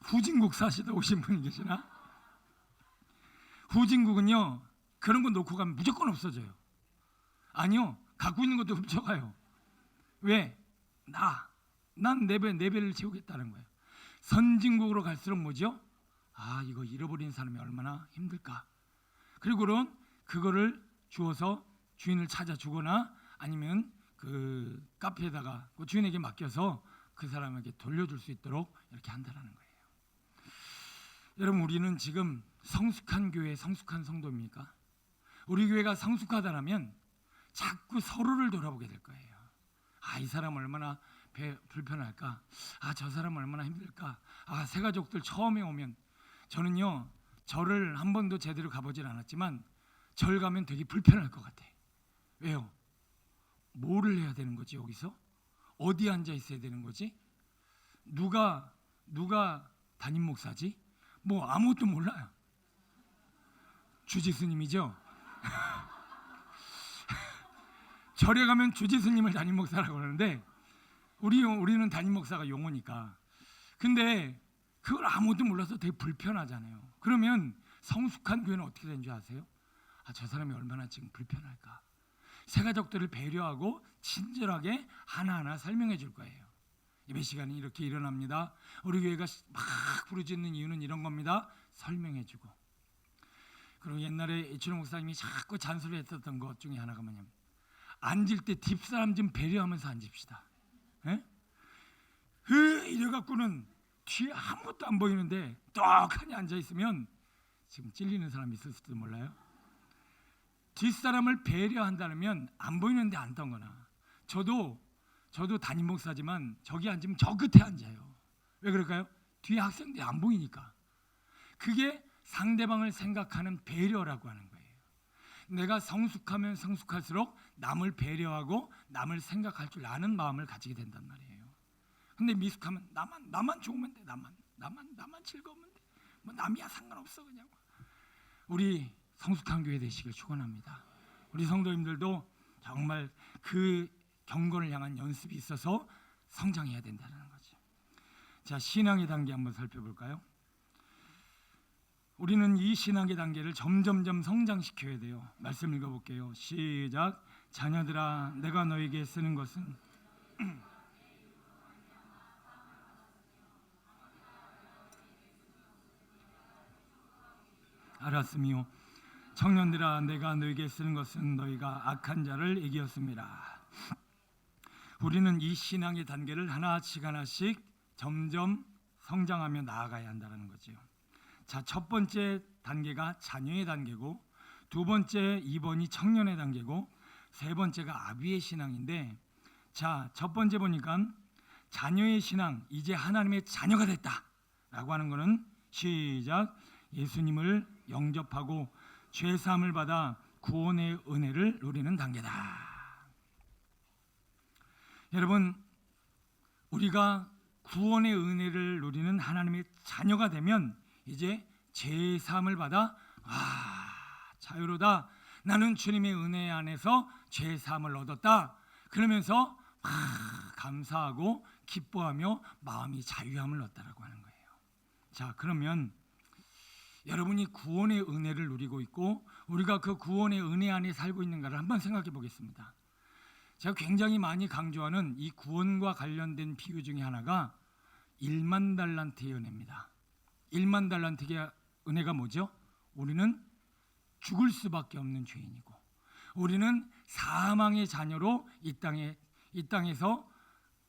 후진국 사시다 오신 분이 계시나? 후진국은요 그런 거 놓고 가면 무조건 없어져요. 아니요, 갖고 있는 것도 훔쳐가요. 왜? 난 내 배를 채우겠다는 거예요. 선진국으로 갈수록 뭐죠? 이거 잃어버린 사람이 얼마나 힘들까. 그리고 그거를 주워서 주인을 찾아주거나 아니면 그 카페에다가 그 주인에게 맡겨서 그 사람에게 돌려줄 수 있도록 이렇게 한다는 거예요. 여러분 우리는 지금 성숙한 교회, 성숙한 성도입니까? 우리 교회가 성숙하다면 자꾸 서로를 돌아보게 될 거예요. 이 사람 얼마나 불편할까? 저 사람 얼마나 힘들까? 새가족들 처음에 오면 저는요 절을 한 번도 제대로 가보질 않았지만 절 가면 되게 불편할 것 같아. 왜요? 뭐를 해야 되는 거지 여기서? 어디 앉아 있어야 되는 거지? 누가 담임 목사지? 뭐 아무것도 몰라요. 주지스님이죠. 절에 가면 주지스님을 담임 목사라고 그러는데 우리는 담임 목사가 용어니까. 근데 그걸 아무것도 몰라서 되게 불편하잖아요. 그러면 성숙한 교회는 어떻게 되는 줄 아세요? 저 사람이 얼마나 지금 불편할까. 새가족들을 배려하고 친절하게 하나하나 설명해 줄 거예요. 예배 시간이 이렇게 일어납니다. 우리 교회가 막 부르짖는 이유는 이런 겁니다. 설명해 주고. 그리고 옛날에 이춘호 목사님이 자꾸 잔소리했었던 것 중에 하나가 뭐냐면 앉을 때 뒷사람 좀 배려하면서 앉읍시다. 이래갖고는 뒤에 아무것도 안 보이는데 떡하니 앉아있으면 지금 찔리는 사람이 있을지도 몰라요. 뒷사람을 배려한다면 안 보이는데 앉던거나. 저도 담임 목사지만 저기 앉으면 저 끝에 앉아요. 왜 그럴까요? 뒤에 학생들이 안 보이니까. 그게 상대방을 생각하는 배려라고 하는 거예요. 내가 성숙하면 성숙할수록 남을 배려하고 남을 생각할 줄 아는 마음을 가지게 된단 말이에요. 근데 미숙하면 나만 좋으면 돼. 나만 즐거우면 돼. 뭐 남이야 상관없어 그냥. 우리 성숙한 교회 되시길 축원합니다. 우리 성도님들도 정말 그 경건을 향한 연습이 있어서 성장해야 된다는 거죠. 자, 신앙의 단계 한번 살펴볼까요? 우리는 이 신앙의 단계를 점점점 성장시켜야 돼요. 말씀 읽어볼게요. 시작. 자녀들아, 내가 너에게 쓰는 것은 알았으며 청년들아, 내가 너에게 쓰는 것은 너희가 악한 자를 이겼습니다. 우리는 이 신앙의 단계를 하나씩 하나씩 점점 성장하며 나아가야 한다는 거죠. 자, 첫 번째 단계가 자녀의 단계고, 두 번째 2번이 청년의 단계고, 세 번째가 아비의 신앙인데, 자, 첫 번째 보니까 자녀의 신앙, 이제 하나님의 자녀가 됐다라고 하는 것은 시작, 예수님을 영접하고 죄 사함을 받아 구원의 은혜를 누리는 단계다. 여러분, 우리가 구원의 은혜를 누리는 하나님의 자녀가 되면 이제 죄 사함을 받아 자유로다, 나는 주님의 은혜 안에서 죄 사함을 얻었다, 그러면서 감사하고 기뻐하며 마음이 자유함을 얻다라고 하는 거예요. 자, 그러면 여러분이 구원의 은혜를 누리고 있고 우리가 그 구원의 은혜 안에 살고 있는가를 한번 생각해 보겠습니다. 제가 굉장히 많이 강조하는 이 구원과 관련된 비유 중에 하나가 1만 달란트의 은혜입니다. 1만 달란트의 은혜가 뭐죠? 우리는 죽을 수밖에 없는 죄인이고, 우리는 사망의 자녀로 이 땅에서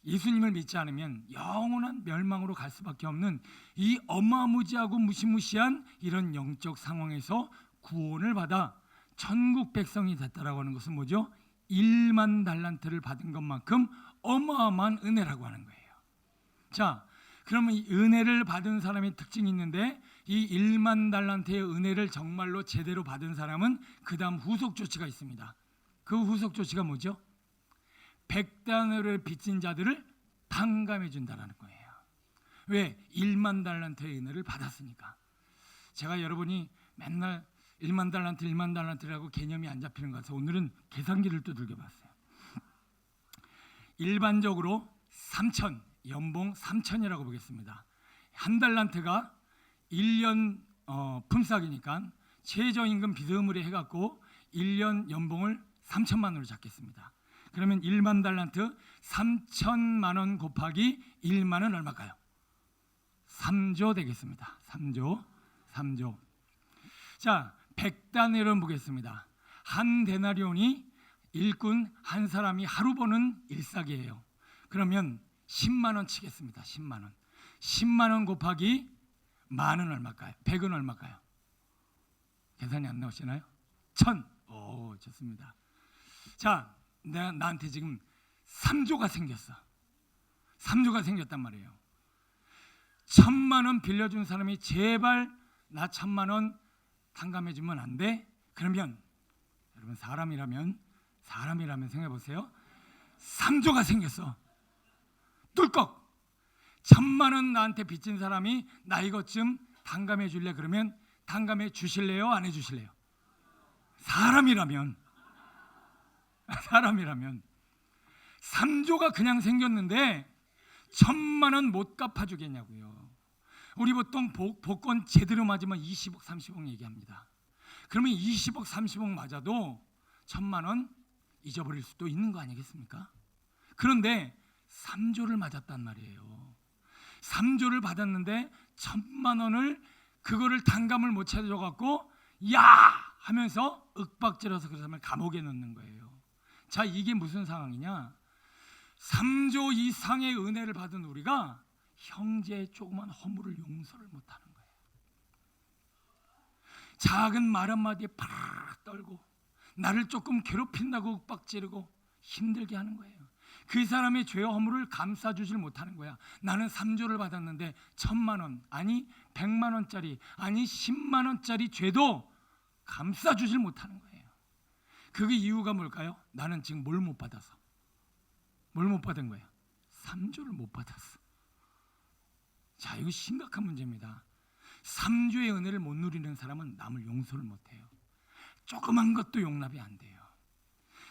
예수님을 믿지 않으면 영원한 멸망으로 갈 수밖에 없는 이 어마무지하고 무시무시한 이런 영적 상황에서 구원을 받아 천국 백성이 됐다라고 하는 것은 뭐죠? 1만 달란트를 받은 것만큼 어마어마한 은혜라고 하는 거예요. 자, 그러면 이 은혜를 받은 사람의 특징이 있는데, 이 1만 달란트의 은혜를 정말로 제대로 받은 사람은 그 다음 후속 조치가 있습니다. 그 후속 조치가 뭐죠? 100단으로 빚진 자들을 탕감해 준다는 거예요. 왜? 1만 달란트의 은혜를 받았으니까. 제가 여러분이 맨날 1만 달란트, 1만 달란트라고 개념이 안 잡히는 것 같아서 오늘은 계산기를 또 들겨봤어요. 일반적으로 3천, 연봉 3천이라고 보겠습니다. 한 달란트가 1년 품삯이니까 최저임금 비스무리 해갖고 1년 연봉을 3천만 원으로 잡겠습니다. 그러면 1만 달란트 3천만 원 곱하기 1만 원 얼마일까요? 3조 되겠습니다. 3조. 자, 100다니엘은 보겠습니다. 한 데나리온이 일꾼 한 사람이 하루 버는 일삭이에요. 그러면 10만 원 치겠습니다. 10만 원. 10만 원 곱하기 만은 얼마일까요? 100은 얼마일까요? 계산이 안 나오시나요? 1000. 오, 좋습니다. 자, 나한테 지금 3조가 생겼어. 3조가 생겼단 말이에요. 1000만 원 빌려준 사람이 제발 나 1000만 원 탕감해 주면 안 돼? 그러면 여러분 사람이라면 생각해 보세요. 3조가 생겼어. 뚫꺽. 1000만 원 나한테 빚진 사람이 나 이것 좀 탕감해 줄래? 그러면 탕감해 주실래요? 안 해 주실래요? 사람이라면 3조가 그냥 생겼는데 1000만 원 못 갚아주겠냐고요. 우리 보통 복권 제대로 맞으면 20억 30억 얘기합니다. 그러면 20억 30억 맞아도 1000만 원 잊어버릴 수도 있는 거 아니겠습니까? 그런데 3조를 맞았단 말이에요. 3조를 받았는데 1000만 원을 그거를 탕감을 못 찾아줘갖고 야 하면서 윽박질러서 그 사람을 감옥에 넣는 거예요. 자, 이게 무슨 상황이냐? 3조 이상의 은혜를 받은 우리가 형제의 조그만 허물을 용서를 못하는 거예요. 작은 말 한마디에 팍 떨고 나를 조금 괴롭힌다고 윽박지르고 힘들게 하는 거예요. 그 사람의 죄와 허물을 감싸주질 못하는 거야. 나는 3조를 받았는데 1000만 원 아니 100만 원짜리 아니 10만 원짜리 죄도 감싸주질 못하는 거예요. 그게 이유가 뭘까요? 나는 지금 뭘 못 받아서. 뭘 못 받은 거예요? 3조를 못 받았어. 자, 이거 심각한 문제입니다. 3조의 은혜를 못 누리는 사람은 남을 용서를 못해요. 조그만 것도 용납이 안 돼요.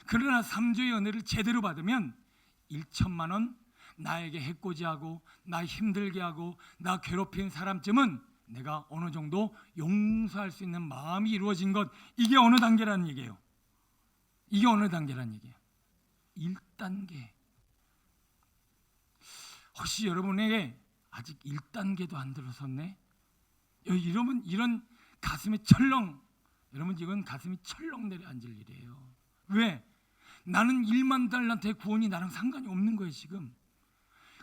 그러나 3조의 은혜를 제대로 받으면 1천만 원 나에게 해코지하고 나 힘들게 하고 나 괴롭힌 사람쯤은 내가 어느 정도 용서할 수 있는 마음이 이루어진 것, 이게 어느 단계라는 얘기예요? 이게 어느 단계라는 얘기예요? 1단계. 혹시 여러분에게 아직 1단계도 안 들어섰네? 이러면 이런 가슴에 철렁, 여러분 이건 가슴이 철렁 내려앉을 일이에요. 왜? 나는 1만 달란트의 구원이 나랑 상관이 없는 거예요. 지금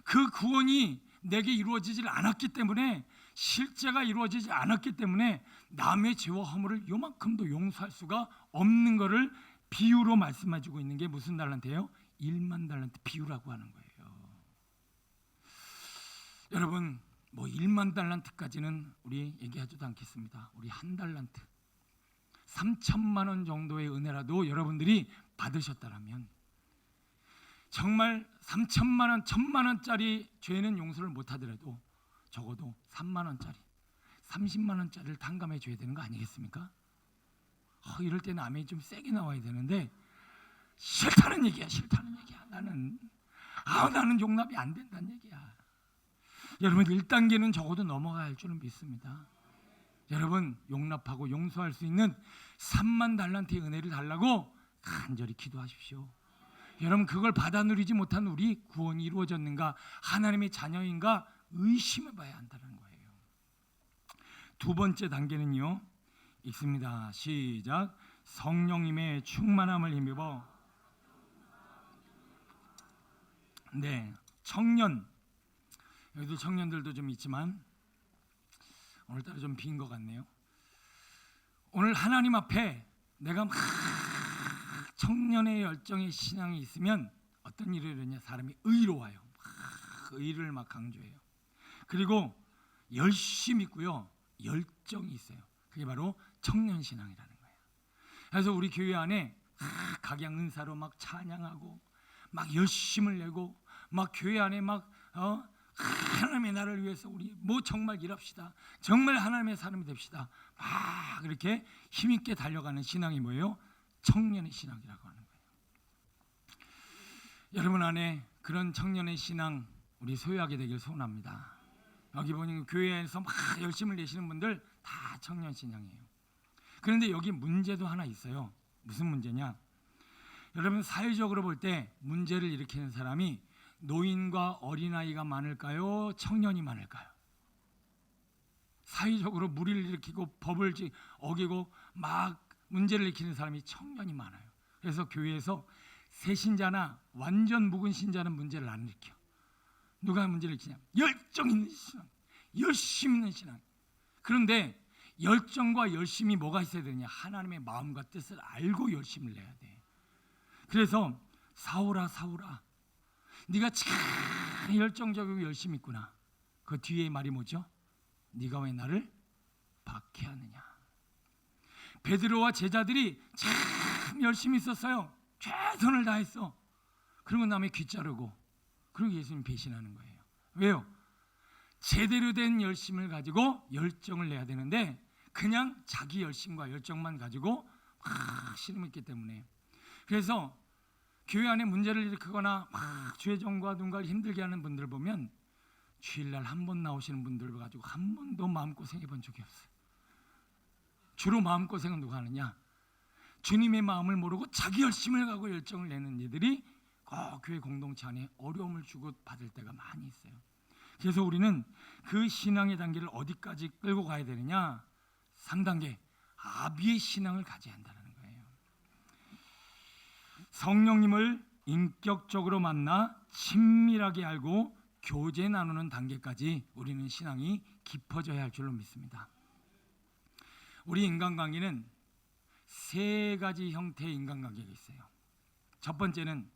그 구원이 내게 이루어지질 않았기 때문에, 실제가 이루어지지 않았기 때문에 남의 죄와 허물을 요만큼도 용서할 수가 없는 거를 비유로 말씀해주고 있는 게 무슨 달란트예요? 1만 달란트 비유라고 하는 거예요. 여러분, 뭐 1만 달란트까지는 우리 얘기하지도 않겠습니다. 우리 1달란트 3천만 원 정도의 은혜라도 여러분들이 받으셨다라면, 정말 3천만 원, 1,000만 원짜리 죄는 용서를 못하더라도 적어도 3만 원짜리, 30만 원짜리를 탕감해 줘야 되는 거 아니겠습니까? 이럴 때는 아멘이 좀 세게 나와야 되는데, 싫다는 얘기야. 나는 용납이 안 된다는 얘기야. 여러분, 1단계는 적어도 넘어가야 할 줄은 믿습니다. 여러분, 용납하고 용서할 수 있는 3만 달란트의 은혜를 달라고 간절히 기도하십시오. 여러분, 그걸 받아 누리지 못한 우리 구원이 이루어졌는가, 하나님의 자녀인가 의심해 봐야 한다는 거예요. 두 번째 단계는요, 읽습니다. 시작. 성령님의 충만함을 힘입어. 네, 청년, 여기도 청년들도 좀 있지만 오늘따라 좀 빈 것 같네요. 오늘 하나님 앞에 내가 막 청년의 열정의 신앙이 있으면 어떤 일을 이러냐, 사람이 의로워요. 의를 막 강조해요. 그리고 열심히 있고요, 열정이 있어요. 그게 바로 청년 신앙이라는 거예요. 그래서 우리 교회 안에 각양 은사로 막 찬양하고 막 열심을 내고 막 교회 안에 막 하나님의 나라를 위해서 우리 뭐 정말 일합시다, 정말 하나님의 사람이 됩시다, 막 그렇게 힘있게 달려가는 신앙이 뭐예요? 청년의 신앙이라고 하는 거예요. 여러분 안에 그런 청년의 신앙 우리 소유하게 되길 소원합니다. 여기 보니 교회에서 막 열심을 내시는 분들 다 청년 신앙이에요. 그런데 여기 문제도 하나 있어요. 무슨 문제냐? 여러분, 사회적으로 볼 때 문제를 일으키는 사람이 노인과 어린아이가 많을까요? 청년이 많을까요? 사회적으로 무리를 일으키고 법을 어기고 막 문제를 일으키는 사람이 청년이 많아요. 그래서 교회에서 새 신자나 완전 묵은 신자는 문제를 안 일으켜. 누가 문제를 일으키냐? 열정 있는 신앙, 열심 있는 신앙. 그런데 열정과 열심이 뭐가 있어야 되느냐? 하나님의 마음과 뜻을 알고 열심을 내야 돼. 그래서 사울아 네가 참 열정적이고 열심히 있구나. 그 뒤에 말이 뭐죠? 네가 왜 나를 박해하느냐. 베드로와 제자들이 참 열심히 있었어요. 최선을 다했어. 그러고 남의 귀 자르고, 그리고 예수님 배신하는 거예요. 왜요? 제대로 된 열심을 가지고 열정을 내야 되는데 그냥 자기 열심과 열정만 가지고 막 신음했기 때문에. 그래서 교회 안에 문제를 일으키거나 막 죄정과 누군가를 힘들게 하는 분들 보면 주일날 한 번 나오시는 분들 가지고 한 번도 마음고생해 본 적이 없어요. 주로 마음고생은 누가 하느냐? 주님의 마음을 모르고 자기 열심을 가고 열정을 내는 이들이 교회 공동체 안에 어려움을 주고 받을 때가 많이 있어요. 그래서 우리는 그 신앙의 단계를 어디까지 끌고 가야 되느냐? 3단계, 아비의 신앙을 가져야 한다는 거예요. 성령님을 인격적으로 만나 친밀하게 알고 교제 나누는 단계까지 우리는 신앙이 깊어져야 할 줄로 믿습니다. 우리 인간관계는 세 가지 형태의 인간관계가 있어요. 첫 번째는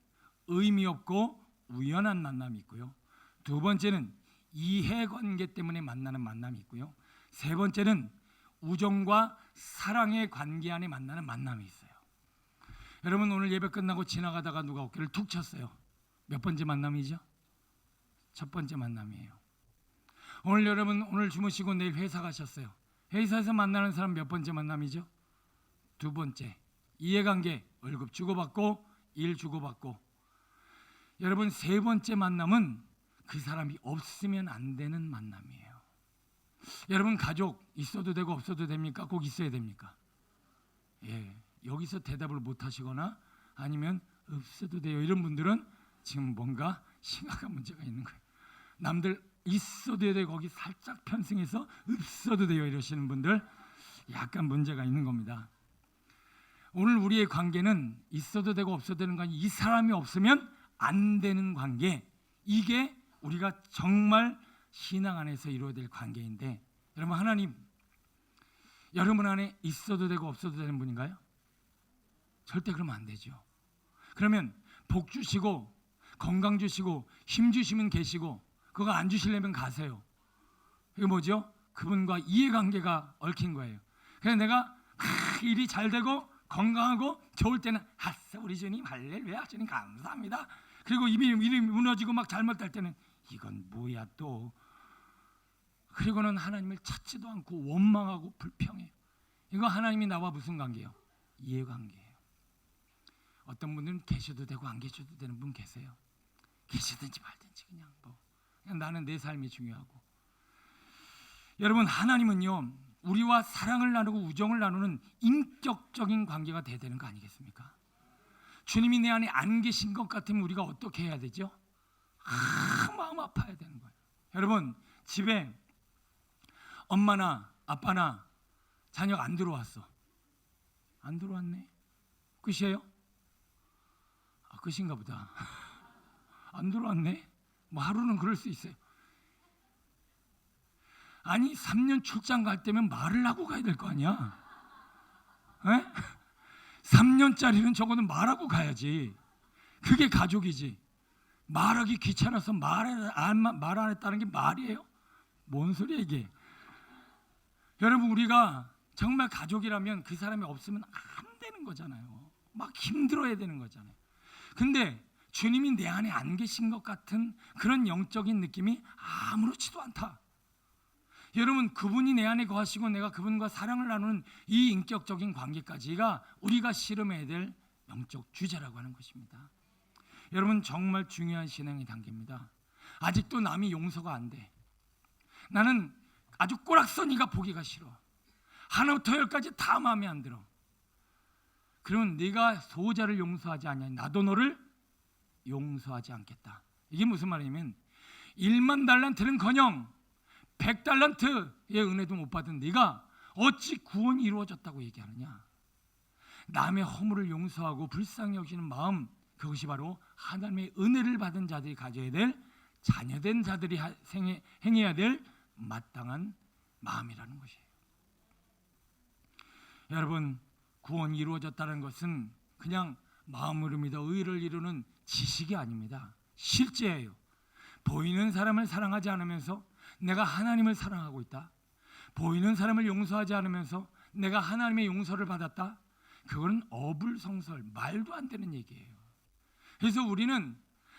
의미 없고 우연한 만남이 있고요. 두 번째는 이해관계 때문에 만나는 만남이 있고요. 세 번째는 우정과 사랑의 관계 안에 만나는 만남이 있어요. 여러분, 오늘 예배 끝나고 지나가다가 누가 어깨를 툭 쳤어요. 몇 번째 만남이죠? 첫 번째 만남이에요. 오늘 여러분, 오늘 주무시고 내일 회사 가셨어요. 회사에서 만나는 사람 몇 번째 만남이죠? 두 번째. 이해관계, 월급 주고받고 일 주고받고. 여러분, 세 번째 만남은 그 사람이 없으면 안 되는 만남이에요. 여러분, 가족 있어도 되고 없어도 됩니까? 꼭 있어야 됩니까? 예, 여기서 대답을 못 하시거나 아니면 없어도 돼요 이런 분들은 지금 뭔가 심각한 문제가 있는 거예요. 남들 있어도 돼요 거기 살짝 편승해서 없어도 돼요 이러시는 분들 약간 문제가 있는 겁니다. 오늘 우리의 관계는 있어도 되고 없어도 되는 관계, 이 사람이 없으면 안 되는 관계, 이게 우리가 정말 신앙 안에서 이루어야 될 관계인데, 여러분, 하나님 여러분 안에 있어도 되고 없어도 되는 분인가요? 절대 그러면 안 되죠. 그러면 복 주시고 건강 주시고 힘 주시면 계시고, 그거 안 주시려면 가세요. 이게 뭐죠? 그분과 이해관계가 얽힌 거예요. 그래서 내가 일이 잘 되고 건강하고 좋을 때는 아싸 우리 주님 할렐루야 주님 감사합니다. 그리고 일이 무너지고 막 잘못될 때는 이건 뭐야 또. 그리고는 하나님을 찾지도 않고 원망하고 불평해요. 이거 하나님이 나와 무슨 관계예요? 이해관계예요. 어떤 분들은 계셔도 되고 안 계셔도 되는 분 계세요. 계시든지 말든지 그냥 나는 내 삶이 중요하고. 여러분, 하나님은요 우리와 사랑을 나누고 우정을 나누는 인격적인 관계가 돼야 되는 거 아니겠습니까? 주님이 내 안에 안 계신 것 같으면 우리가 어떻게 해야 되죠? 마음 아파야 되는 거예요. 여러분, 집에 엄마나 아빠나 자녀가 안 들어왔어. 안 들어왔네. 끝이에요? 끝인가 보다. 안 들어왔네. 뭐 하루는 그럴 수 있어요. 아니 3년 출장 갈 때면 말을 하고 가야 될 거 아니야. 에? 3년짜리는 적어도 말하고 가야지. 그게 가족이지. 말하기 귀찮아서 말 안 했다는 게 말이에요? 뭔 소리야 이게. 여러분, 우리가 정말 가족이라면 그 사람이 없으면 안 되는 거잖아요. 막 힘들어야 되는 거잖아요. 근데 주님이 내 안에 안 계신 것 같은 그런 영적인 느낌이 아무렇지도 않다. 여러분, 그분이 내 안에 거하시고 내가 그분과 사랑을 나누는 이 인격적인 관계까지가 우리가 씨름해야 될 영적 주제라고 하는 것입니다. 여러분, 정말 중요한 신앙의 단계입니다. 아직도 남이 용서가 안 돼. 나는 아주 꼬락서니가 보기가 싫어. 하나부터 열까지 다 마음에 안 들어. 그러면 네가 소자를 용서하지 않냐니 나도 너를 용서하지 않겠다. 이게 무슨 말이냐면 1만 달란트는커녕 100달란트의 은혜도 못 받은 네가 어찌 구원이 이루어졌다고 얘기하느냐. 남의 허물을 용서하고 불쌍히 여기는 마음, 그것이 바로 하나님의 은혜를 받은 자들이 가져야 될, 자녀된 자들이 행해야 될 마땅한 마음이라는 것이에요. 여러분, 구원이 이루어졌다는 것은 그냥 마음으로 믿어 의를 이루는 지식이 아닙니다. 실제예요. 보이는 사람을 사랑하지 않으면서 내가 하나님을 사랑하고 있다. 보이는 사람을 용서하지 않으면서 내가 하나님의 용서를 받았다. 그거는 어불성설, 말도 안 되는 얘기예요. 그래서 우리는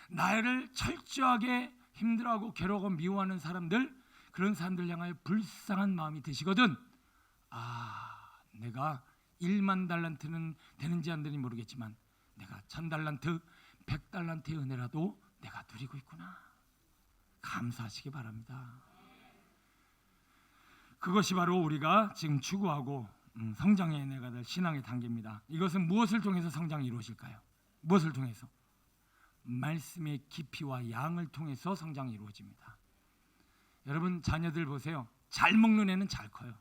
나를 철저하게 힘들어하고 괴로워하고 미워하는 사람들, 그런 사람들 향하여 불쌍한 마음이 드시거든. 내가 1만 달란트는 되는지 안 되는지 모르겠지만 내가 1000달란트, 100달란트의 은혜라도 내가 누리고 있구나. 감사하시기 바랍니다. 그것이 바로 우리가 지금 추구하고 성장해 내가 될 신앙의 단계입니다. 이것은 무엇을 통해서 성장이 이루어질까요? 무엇을 통해서? 말씀의 깊이와 양을 통해서 성장이 이루어집니다. 여러분, 자녀들 보세요. 잘 먹는 애는 잘 커요.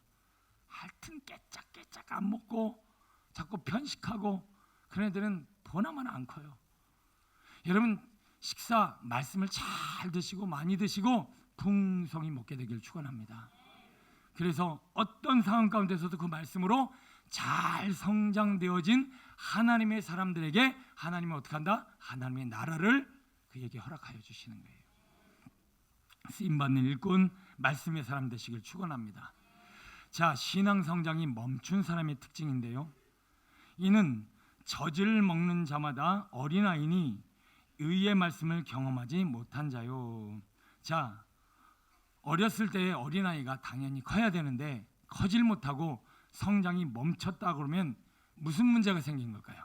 하여튼 깨짝깨짝 안 먹고 자꾸 편식하고 그런 애들은 보나마나 안 커요. 여러분, 식사 말씀을 잘 드시고 많이 드시고 풍성히 먹게 되길 축원합니다. 그래서 어떤 상황 가운데서도 그 말씀으로 잘 성장되어진 하나님의 사람들에게 하나님은 어떻게 한다? 하나님의 나라를 그에게 허락하여 주시는 거예요. 쓰임받는 일꾼, 말씀의 사람 되시길 축원합니다. 자, 신앙 성장이 멈춘 사람의 특징인데요, 이는 젖을 먹는 자마다 어린아이니 의의 말씀을 경험하지 못한 자요. 자, 어렸을 때의 어린아이가 당연히 커야 되는데 커질 못하고 성장이 멈췄다 그러면 무슨 문제가 생긴 걸까요?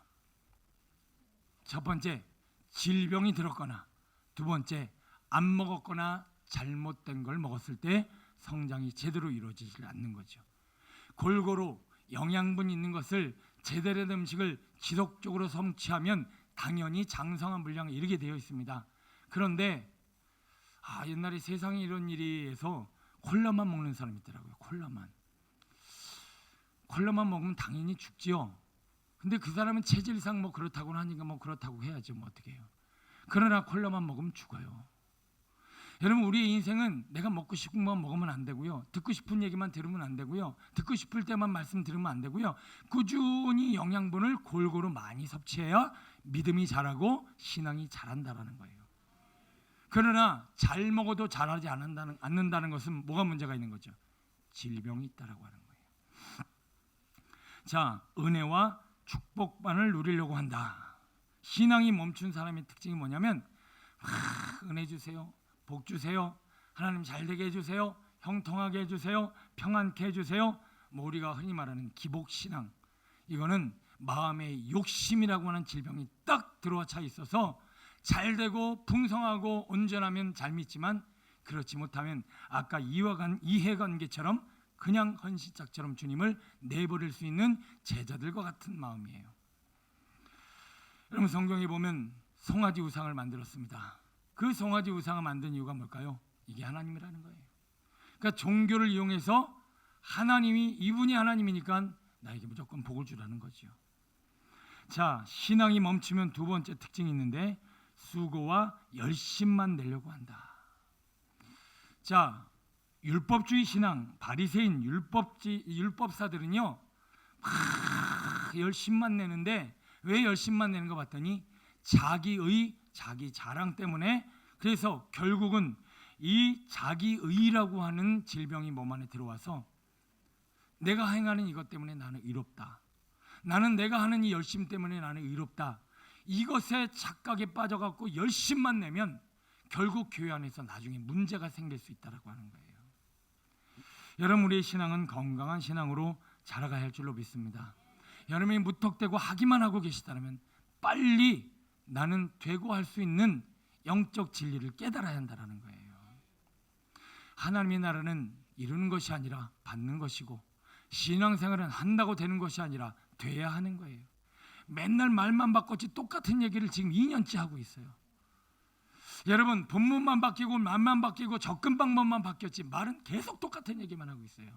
첫 번째, 질병이 들었거나, 두 번째, 안 먹었거나 잘못된 걸 먹었을 때 성장이 제대로 이루어지지 않는 거죠. 골고루 영양분 있는 것을, 제대로 된 음식을 지속적으로 섭취하면 당연히 장성한 분량에 이르게 되어 있습니다. 그런데 옛날에 세상에 이런 일이 해서 콜라만 먹는 사람이 있더라고요. 콜라만 먹으면 당연히 죽지요. 근데 그 사람은 체질상 뭐 그렇다고 하니까 뭐 그렇다고 해야지 뭐 어떻게 해요. 그러나 콜라만 먹으면 죽어요. 여러분, 우리의 인생은 내가 먹고 싶은 것만 먹으면 안 되고요. 듣고 싶은 얘기만 들으면 안 되고요. 듣고 싶을 때만 말씀 들으면 안 되고요. 꾸준히 영양분을 골고루 많이 섭취해야 믿음이 자라고 신앙이 자란다라는 거예요. 그러나 잘 먹어도 자라지 않는다는 것은 뭐가 문제가 있는 거죠? 질병이 있다라고 하는 거예요. 자, 은혜와 축복만을 누리려고 한다. 신앙이 멈춘 사람의 특징이 뭐냐면 은혜 주세요, 복 주세요, 하나님 잘 되게 해주세요, 형통하게 해주세요, 평안케 해주세요. 뭐 우리가 흔히 말하는 기복신앙, 이거는 마음의 욕심이라고 하는 질병이 딱 들어와 차 있어서 잘 되고 풍성하고 온전하면 잘 믿지만 그렇지 못하면 아까 이해관계처럼 그냥 헌신짝처럼 주님을 내버릴 수 있는 제자들과 같은 마음이에요. 여러분, 성경에 보면 송아지 우상을 만들었습니다. 그 송아지 우상을 만든 이유가 뭘까요? 이게 하나님이라는 거예요. 그러니까 종교를 이용해서 하나님이, 이분이 하나님이니까 나에게 무조건 복을 주라는 거죠. 자, 신앙이 멈추면 두 번째 특징이 있는데 수고와 열심만 내려고 한다. 자, 율법주의 신앙, 바리새인 율법사들은요 막 열심만 내는데 왜 열심만 내는 거 봤더니 자기 자랑 때문에, 그래서 결국은 이 자기의라고 하는 질병이 몸 안에 들어와서 내가 행하는 이것 때문에 나는 의롭다, 나는 내가 하는 이 열심 때문에 나는 의롭다, 이것에 착각에 빠져갖고 열심만 내면 결국 교회 안에서 나중에 문제가 생길 수 있다라고 하는 거예요. 여러분, 우리의 신앙은 건강한 신앙으로 자라가야 할 줄로 믿습니다. 여러분이 무턱대고 하기만 하고 계시다면 빨리 나는 되고 할 수 있는 영적 진리를 깨달아야 한다는 거예요. 하나님의 나라는 이루는 것이 아니라 받는 것이고, 신앙생활은 한다고 되는 것이 아니라 돼야 하는 거예요. 맨날 말만 바꿨지 똑같은 얘기를 지금 2년째 하고 있어요. 여러분, 본문만 바뀌고 말만 바뀌고 접근 방법만 바뀌었지 말은 계속 똑같은 얘기만 하고 있어요.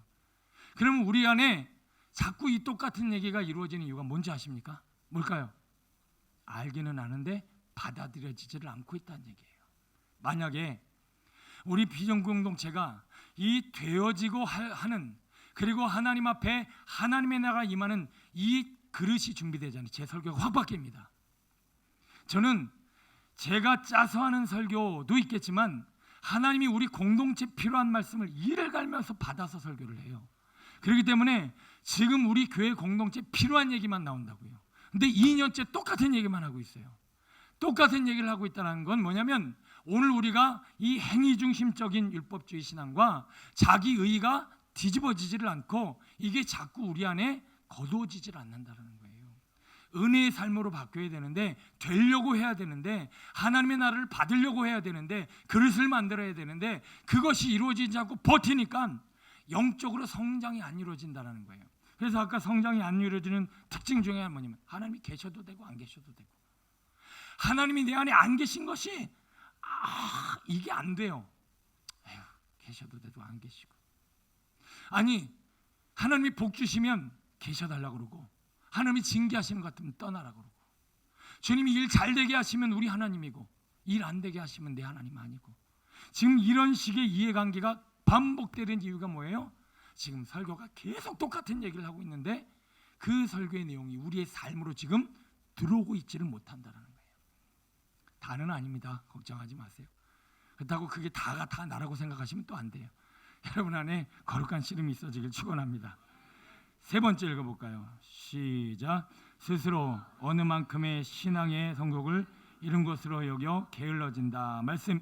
그러면 우리 안에 자꾸 이 똑같은 얘기가 이루어지는 이유가 뭔지 아십니까? 뭘까요? 알기는 아는데 받아들여지지를 않고 있다는 얘기예요. 만약에 우리 비전공동체가 이 되어지고 하는, 그리고 하나님 앞에 하나님의 나라가 임하는 이 그릇이 준비되자니 제 설교가 확 바뀝니다. 저는 제가 짜서 하는 설교도 있겠지만 하나님이 우리 공동체 필요한 말씀을 이를 갈면서 받아서 설교를 해요. 그렇기 때문에 지금 우리 교회 공동체 필요한 얘기만 나온다고요. 근데 2년째 똑같은 얘기만 하고 있어요. 똑같은 얘기를 하고 있다는 건 뭐냐면, 오늘 우리가 이 행위 중심적인 율법주의 신앙과 자기의가 뒤집어지지를 않고 이게 자꾸 우리 안에 거두어지질 않는다는 거예요. 은혜의 삶으로 바뀌어야 되는데, 되려고 해야 되는데, 하나님의 나라를 받으려고 해야 되는데, 그릇을 만들어야 되는데, 그것이 이루어지지 않고 버티니까 영적으로 성장이 안 이루어진다는 거예요. 그래서 아까 성장이 안 이루어지는 특징 중에 하나는 뭐냐면, 하나님이 계셔도 되고 안 계셔도 되고, 하나님이 내 안에 안 계신 것이 이게 안 돼요. 에휴, 계셔도 되고 안 계시고, 아니 하나님이 복 주시면 계셔달라고 그러고, 하나님이 징계하시는 것 같으면 떠나라고 그러고, 주님이 일 잘 되게 하시면 우리 하나님이고, 일 안 되게 하시면 내 하나님 아니고, 지금 이런 식의 이해관계가 반복되는 이유가 뭐예요? 지금 설교가 계속 똑같은 얘기를 하고 있는데 그 설교의 내용이 우리의 삶으로 지금 들어오고 있지를 못한다는 거예요. 다는 아닙니다. 걱정하지 마세요. 그렇다고 그게 다가 다 나라고 생각하시면 또 안 돼요. 여러분 안에 거룩한 씨름이 있어지길 축원합니다. 세 번째 읽어볼까요? 시작. 스스로 어느 만큼의 신앙의 성공을 이룬 것으로 여겨 게을러진다. 말씀.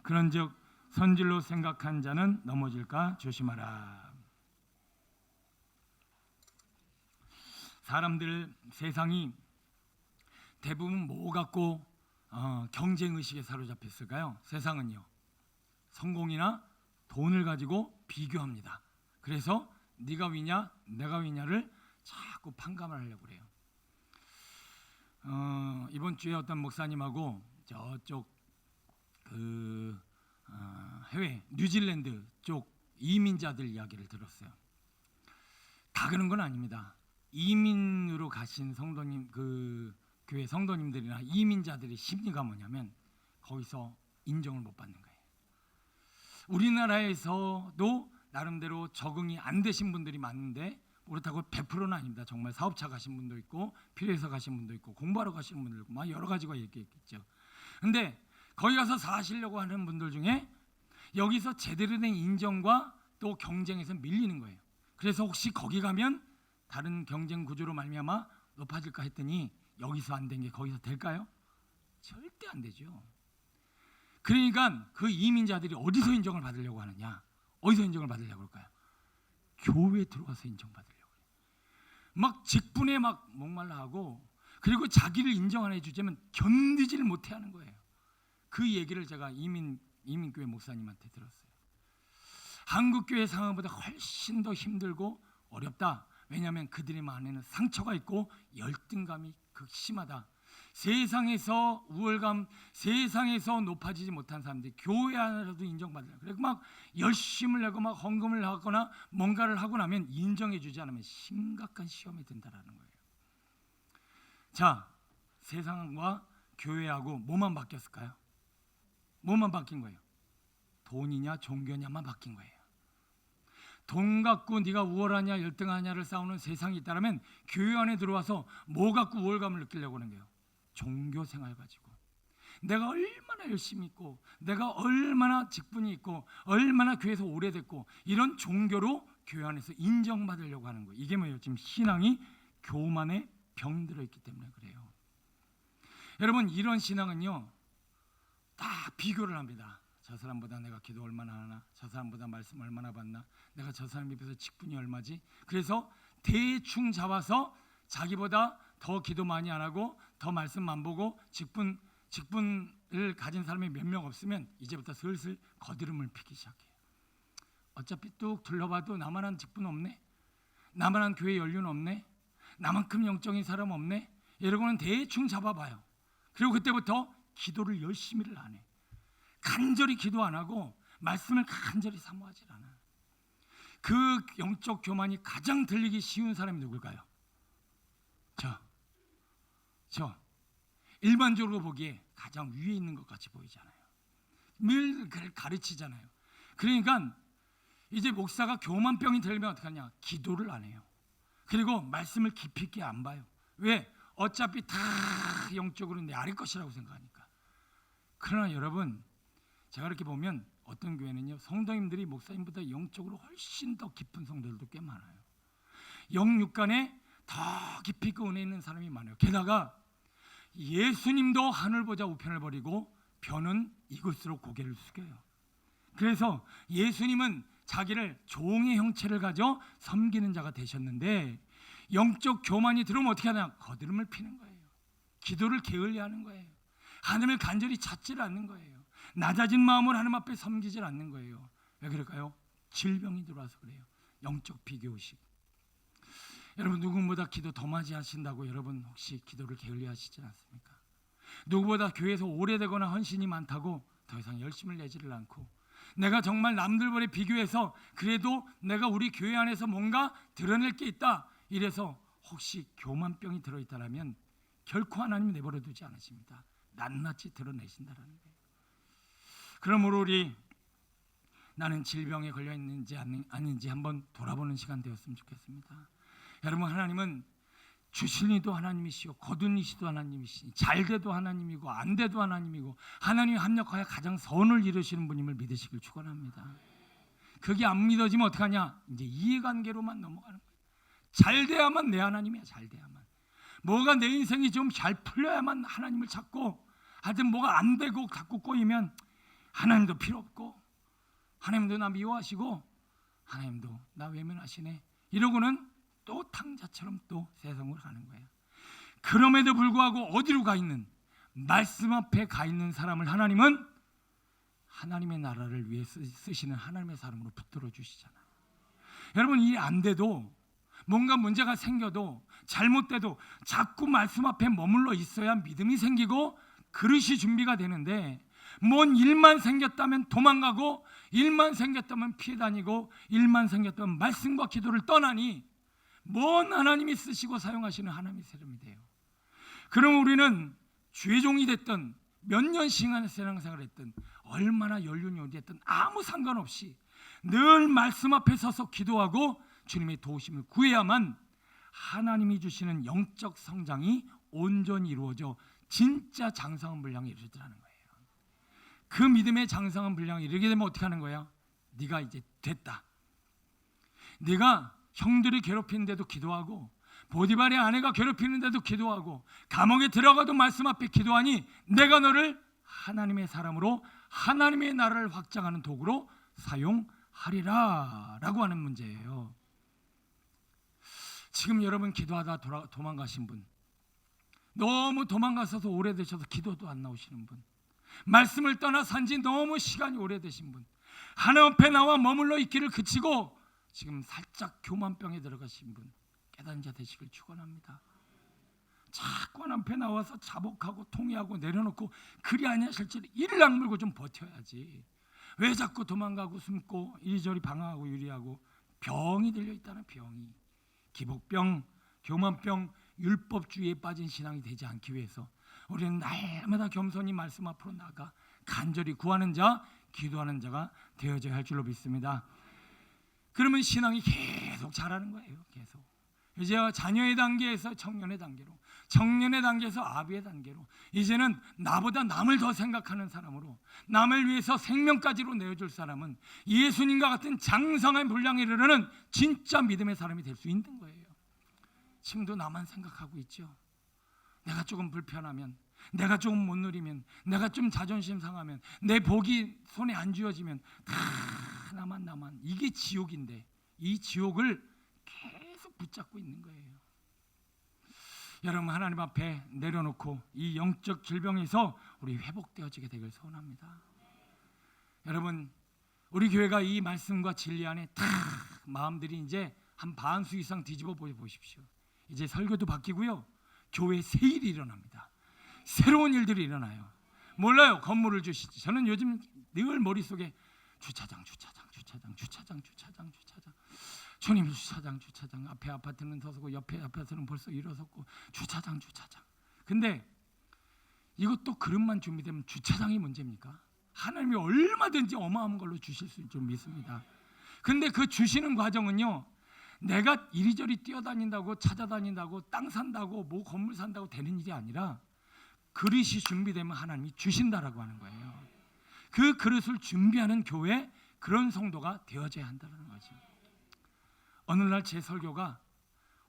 그런즉 선질로 생각한 자는 넘어질까 조심하라. 사람들, 세상이 대부분 뭐 갖고 경쟁의식에 사로잡혔을까요? 세상은요, 성공이나 돈을 가지고 비교합니다. 그래서 네가 위냐 내가 위냐를 자꾸 판가름을 하려고 그래요. 이번 주에 어떤 목사님하고 저쪽 해외 뉴질랜드 쪽 이민자들 이야기를 들었어요. 다 그런 건 아닙니다. 이민으로 가신 성도님, 그 교회 성도님들이나 이민자들의 심리가 뭐냐면 거기서 인정을 못 받는 거예요. 우리나라에서도 나름대로 적응이 안 되신 분들이 많은데 그렇다고 100%는 아닙니다. 정말 사업차 가신 분도 있고 필요해서 가신 분도 있고 공부하러 가시는 분도 있고 막 여러 가지가 있겠죠. 근데 거기 가서 사시려고 하는 분들 중에 여기서 제대로 된 인정과 또 경쟁에서 밀리는 거예요. 그래서 혹시 거기 가면 다른 경쟁 구조로 말미암아 높아질까 했더니 여기서 안 된 게 거기서 될까요? 절대 안 되죠. 그러니까 그 이민자들이 어디서 인정을 받으려고 하느냐? 어디서 인정을 받으려고 할까요? 교회에 들어와서 인정받으려고 해요. 막 직분에 막 목말라 하고 그리고 자기를 인정 안 해주자면 견디지를 못해 하는 거예요. 그 얘기를 제가 이민교회 목사님한테 들었어요. 한국교회 상황보다 훨씬 더 힘들고 어렵다. 왜냐하면 그들의 안에는 상처가 있고 열등감이 극심하다. 세상에서 우월감, 세상에서 높아지지 못한 사람들이 교회 안에서도 인정받으려고 그래서 막 열심을 내고 막 헌금을 하거나 뭔가를 하고 나면 인정해주지 않으면 심각한 시험에 든다라는 거예요. 자, 세상과 교회하고 뭐만 바뀌었을까요? 뭐만 바뀐 거예요? 돈이냐 종교냐만 바뀐 거예요. 돈 갖고 네가 우월하냐 열등하냐를 싸우는 세상이 있다면 교회 안에 들어와서 뭐 갖고 우월감을 느끼려고 하는 거예요? 종교 생활 가지고 내가 얼마나 열심히 있고 내가 얼마나 직분이 있고 얼마나 교회에서 오래됐고 이런 종교로 교회 안에서 인정받으려고 하는 거예요. 이게 뭐예요? 지금 신앙이 교만에 병들어 있기 때문에 그래요. 여러분 이런 신앙은요 다 비교를 합니다. 저 사람보다 내가 기도 얼마나 하나, 저 사람보다 말씀 얼마나 받나, 내가 저 사람 입에서 직분이 얼마지. 그래서 대충 잡아서 자기보다 더 기도 많이 안 하고 더 말씀만 보고 직분을 가진 사람이 몇 명 없으면 이제부터 슬슬 거드름을 피기 시작해요. 어차피 뚝 둘러봐도 나만한 직분 없네, 나만한 교회 연륜 없네, 나만큼 영적인 사람 없네, 이러고는 대충 잡아봐요. 그리고 그때부터 기도를 열심히를 안 해. 간절히 기도 안 하고 말씀을 간절히 사모하지 않아. 그 영적 교만이 가장 들리기 쉬운 사람이 누굴까요? 저 일반적으로 보기에 가장 위에 있는 것 같이 보이잖아요. 늘 그를 가르치잖아요. 그러니까 이제 목사가 교만병이 들면 어떡하냐? 기도를 안 해요. 그리고 말씀을 깊이 있게 안 봐요. 왜? 어차피 다 영적으로 내 아래 것이라고 생각하니까. 그러나 여러분 제가 이렇게 보면 어떤 교회는요 성도님들이 목사님보다 영적으로 훨씬 더 깊은 성도들도 꽤 많아요. 영육간에 더 깊이 있고 은혜 있는 사람이 많아요. 게다가 예수님도 하늘 보자 우편을 버리고 변은 이곳으로 고개를 숙여요. 그래서 예수님은 자기를 종의 형체를 가져 섬기는 자가 되셨는데 영적 교만이 들어오면 어떻게 하냐? 거드름을 피는 거예요. 기도를 게을리하는 거예요. 하나님을 간절히 찾지를 않는 거예요. 낮아진 마음으로 하나님 앞에 섬기질 않는 거예요. 왜 그럴까요? 질병이 들어와서 그래요. 영적 비교의식. 여러분 누구보다 기도 더 많이 하신다고 여러분 혹시 기도를 게을리하시지 않습니까? 누구보다 교회에서 오래되거나 헌신이 많다고 더 이상 열심을 내지를 않고 내가 정말 남들보다 비교해서 그래도 내가 우리 교회 안에서 뭔가 드러낼 게 있다 이래서 혹시 교만병이 들어있다면 결코 하나님이 내버려 두지 않으십니다. 낱낱이 드러내신다라는 거예요. 그러므로 우리 나는 질병에 걸려 있는지 아닌지 한번 돌아보는 시간 되었으면 좋겠습니다. 여러분 하나님은 주신이도 하나님이시오 거둔이시도 하나님이시니 잘돼도 하나님이고 안돼도 하나님이고 하나님이 합력하여 가장 선을 이루시는 분임을 믿으시길 축원합니다. 그게 안 믿어지면 어떡하냐? 이제 이해관계로만 넘어가는 거예요. 잘돼야만 내 하나님이야. 잘돼야만 뭐가 내 인생이 좀 잘 풀려야만 하나님을 찾고 하여튼 뭐가 안 되고 자꾸 꼬이면 하나님도 필요 없고 하나님도 나 미워하시고 하나님도 나 외면하시네 이러고는 또 탕자처럼 또 세상으로 가는 거예요. 그럼에도 불구하고 어디로 가 있는 말씀 앞에 가 있는 사람을 하나님은 하나님의 나라를 위해 쓰시는 하나님의 사람으로 붙들어 주시잖아요. 여러분 이 안 돼도 뭔가 문제가 생겨도 잘못돼도 자꾸 말씀 앞에 머물러 있어야 믿음이 생기고 그릇이 준비가 되는데 뭔 일만 생겼다면 도망가고 일만 생겼다면 피해 다니고 일만 생겼다면 말씀과 기도를 떠나니 먼 하나님이 쓰시고 사용하시는 하나님의 사람이 돼요. 그럼 우리는 죄종이 됐든 몇 년씩이나 신앙생활을 했든 얼마나 연륜이 됐든 아무 상관없이 늘 말씀 앞에 서서 기도하고 주님의 도우심을 구해야만 하나님이 주시는 영적 성장이 온전히 이루어져 진짜 장성한 분량에 이르더라는 거예요. 그 믿음의 장성한 분량에 이르게 되면 어떻게 하는 거야? 네가 이제 됐다. 네가 형들이 괴롭히는데도 기도하고 보디발의 아내가 괴롭히는데도 기도하고 감옥에 들어가도 말씀 앞에 기도하니 내가 너를 하나님의 사람으로 하나님의 나라를 확장하는 도구로 사용하리라 라고 하는 문제예요. 지금 여러분 기도하다 도망가신 분, 너무 도망가셔서 오래되셔서 기도도 안 나오시는 분, 말씀을 떠나 산지 너무 시간이 오래되신 분, 하나님 앞에 나와 머물러 있기를 그치고 지금 살짝 교만병에 들어가신 분, 깨달은 자 되시길 축원합니다. 자꾸 하나님 앞에 나와서 자복하고 통회하고 내려놓고 그리 아니하실지 이를 악물고 좀 버텨야지. 왜 자꾸 도망가고 숨고 이리저리 방황하고 유리하고 병이 들려있다는 병이, 기복병, 교만병, 율법주의에 빠진 신앙이 되지 않기 위해서 우리는 날마다 겸손히 말씀 앞으로 나가 간절히 구하는 자, 기도하는 자가 되어져야 할 줄로 믿습니다. 그러면 신앙이 계속 자라는 거예요. 계속 이제 자녀의 단계에서 청년의 단계로, 청년의 단계에서 아비의 단계로, 이제는 나보다 남을 더 생각하는 사람으로, 남을 위해서 생명까지로 내어줄 사람은 예수님과 같은 장성한 분량에 이르는 진짜 믿음의 사람이 될 수 있는 거예요. 지금도 나만 생각하고 있죠. 내가 조금 불편하면, 내가 조금 못 누리면, 내가 좀 자존심 상하면, 내 복이 손에 안 쥐어지면 다 나만, 이게 지옥인데 이 지옥을 계속 붙잡고 있는 거예요. 여러분, 하나님 앞에 내려놓고 이 영적 질병에서 우리 회복되어지게 되길 소원합니다. 여러분, 우리 교회가 이 말씀과 진리 안에 다 마음들이 이제 한 반수 이상 뒤집어 보십시오. 이제 설교도 바뀌고요, 교회에 새 일이 일어납니다. 새로운 일들이 일어나요. 몰라요, 건물을 주시지. 저는 요즘 늘 머릿속에 주차장 주님, 주차장 앞에 아파트는 서서고 옆에 아파트는 벌써 일어섰고 주차장. 근데 이것도 그릇만 준비되면 주차장이 문제입니까? 하나님이 얼마든지 어마어마한 걸로 주실 수 있을 줄 믿습니다. 근데 그 주시는 과정은요, 내가 이리저리 뛰어다닌다고, 찾아다닌다고, 땅 산다고, 뭐 건물 산다고 되는 일이 아니라 그릇이 준비되면 하나님이 주신다라고 하는 거예요. 그 그릇을 준비하는 교회, 그런 성도가 되어져야 한다는 거죠. 어느 날 제 설교가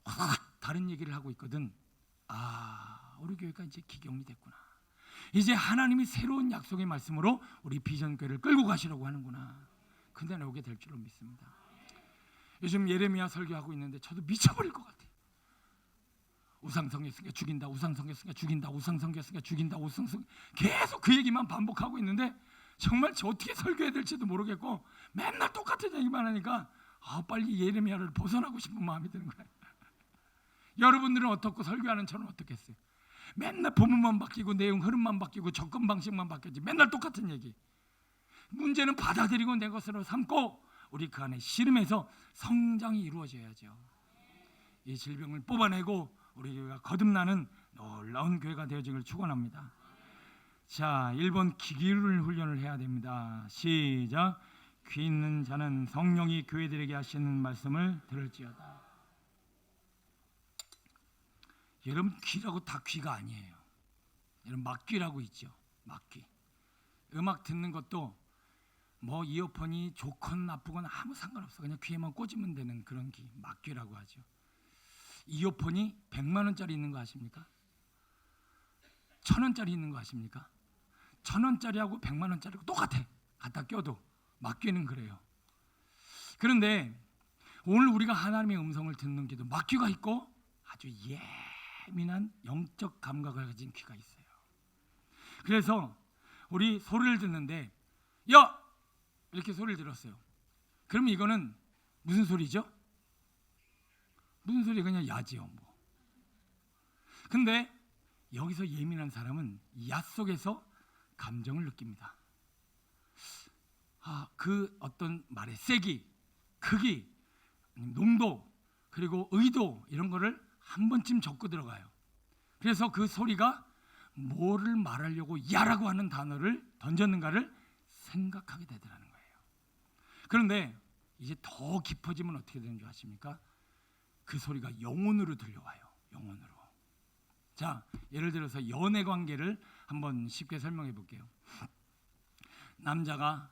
확 다른 얘기를 하고 있거든. 우리 교회가 이제 기경이 됐구나. 이제 하나님이 새로운 약속의 말씀으로 우리 비전교회를 끌고 가시려고 하는구나. 근데 나오게 될 줄로 믿습니다. 요즘 예레미야 설교하고 있는데 저도 미쳐버릴 것 같아요. 우상성겼으니까 죽인다, 우상성겼으니까 죽인다, 우상성겼으니까 죽인다, 우상성, 계속 그 얘기만 반복하고 있는데 정말 저 어떻게 설교해야 될지도 모르겠고 맨날 똑같은 얘기만 하니까 빨리 예레미야를 벗어나고 싶은 마음이 드는 거예요. 여러분들은 어떻고 설교하는 저는 어떻겠어요? 맨날 본문만 바뀌고 내용 흐름만 바뀌고 접근 방식만 바뀌지, 맨날 똑같은 얘기. 문제는 받아들이고 내 것으로 삼고 우리 그 안에 씨름해서 성장이 이루어져야죠. 이 질병을 뽑아내고 우리 교회가 거듭나는 놀라운 교회가 되어지길 축원합니다. 자, 1번 기기를 훈련을 해야 됩니다. 시작. 귀 있는 자는 성령이 교회들에게 하시는 말씀을 들을지어다. 여러분, 귀라고 다 귀가 아니에요. 여러분, 막귀라고 있죠. 막귀. 음악 듣는 것도 뭐 이어폰이 좋건 나쁘건 아무 상관없어. 그냥 귀에만 꽂으면 되는 그런 귀, 막귀라고 하죠. 이어폰이 100만 원짜리 있는 거 아십니까? 1000원짜리 있는 거 아십니까? 1000원짜리하고 100만 원짜리하고 똑같아. 갖다 껴도. 막귀는 그래요. 그런데 오늘 우리가 하나님의 음성을 듣는 귀도 막귀가 있고 아주 예민한 영적 감각을 가진 귀가 있어요. 그래서 우리 소리를 듣는데 야! 이렇게 소리를 들었어요. 그러면 이거는 무슨 소리죠? 무슨 소리? 그냥 야지요 뭐. 근데 여기서 예민한 사람은 야 속에서 감정을 느낍니다. 그 어떤 말의 세기, 크기, 농도, 그리고 의도 이런 거를 한 번쯤 적고 들어가요. 그래서 그 소리가 뭐를 말하려고 야라고 하는 단어를 던졌는가를 생각하게 되더라는 거예요. 그런데 이제 더 깊어지면 어떻게 되는 줄 아십니까? 그 소리가 영혼으로 들려와요. 영혼으로. 자, 예를 들어서 연애 관계를 한번 쉽게 설명해 볼게요. 남녀가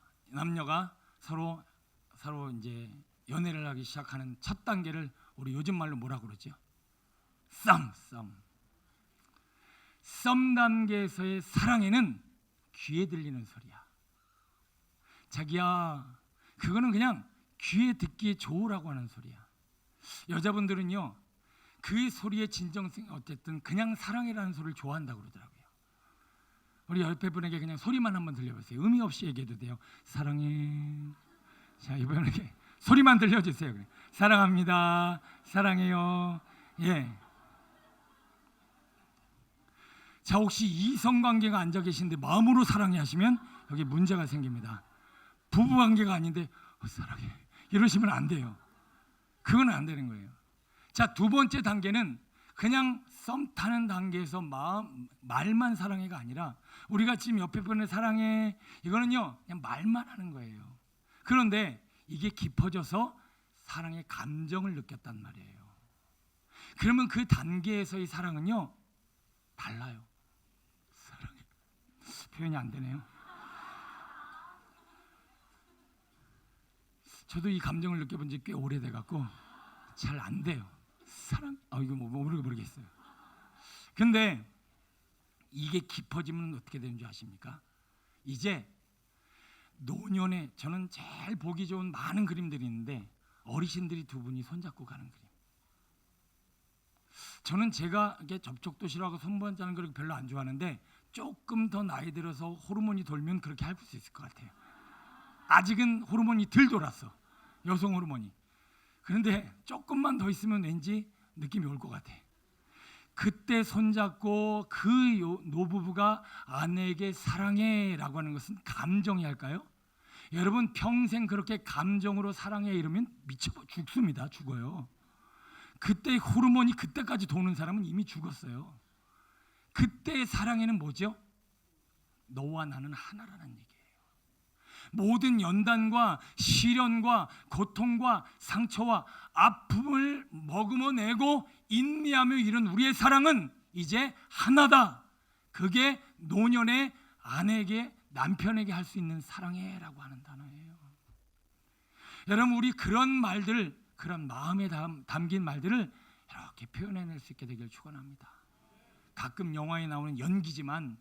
서로 이제 연애를 하기 시작하는 첫 단계를 우리 요즘 말로 뭐라고 그러죠? 썸 단계에서의 사랑에는 귀에 들리는 소리야. 자기야, 그거는 그냥 귀에 듣기에 좋으라고 하는 소리야. 여자분들은요, 그 소리의 진정성, 어쨌든 그냥 사랑이라는 소리를 좋아한다고 그러더라고요. 우리 옆에 분에게 그냥 소리만 한번 들려보세요. 의미 없이 얘기해도 돼요. 사랑해. 자, 이분에게 소리만 들려주세요. 그래. 사랑합니다. 사랑해요. 예. 자, 혹시 이성관계가 앉아 계신데 마음으로 사랑해 하시면 여기 문제가 생깁니다. 부부관계가 아닌데 사랑해 이러시면 안 돼요. 그건 안 되는 거예요. 자, 두 번째 단계는 그냥 썸 타는 단계에서 말만 사랑해가 아니라 우리가 지금 옆에 분을 사랑해 이거는요 그냥 말만 하는 거예요. 그런데 이게 깊어져서 사랑의 감정을 느꼈단 말이에요. 그러면 그 단계에서의 사랑은요 달라요. 사랑해. 표현이 안 되네요. 저도 이 감정을 느껴본 지 꽤 오래돼 갖고 잘 안 돼요. 사랑. 이거 모르겠어요. 근데 이게 깊어지면 어떻게 되는 줄 아십니까? 이제 노년에 저는 제일 보기 좋은 많은 그림들이 있는데 어르신들이 두 분이 손잡고 가는 그림. 저는 제가 이게 접촉도 싫어하고 손보자는 걸 별로 안 좋아하는데 조금 더 나이 들어서 호르몬이 돌면 그렇게 할 수 있을 것 같아요. 아직은 호르몬이 덜 돌았어. 여성 호르몬이. 그런데 조금만 더 있으면 왠지 느낌이 올 것 같아. 그때 손잡고 그 노부부가 아내에게 사랑해라고 하는 것은 감정이 할까요? 여러분 평생 그렇게 감정으로 사랑해 이러면 미쳐 죽습니다. 죽어요. 그때 호르몬이 그때까지 도는 사람은 이미 죽었어요. 그때의 사랑에는 뭐죠? 너와 나는 하나라는 얘기예요. 모든 연단과 시련과 고통과 상처와 아픔을 머금어내고 인내하며 이룬 우리의 사랑은 이제 하나다. 그게 노년의 아내에게 남편에게 할 수 있는 사랑해라고 하는 단어예요. 여러분 우리 그런 말들, 그런 마음에 담긴 말들을 이렇게 표현해낼 수 있게 되길 축원합니다. 가끔 영화에 나오는 연기지만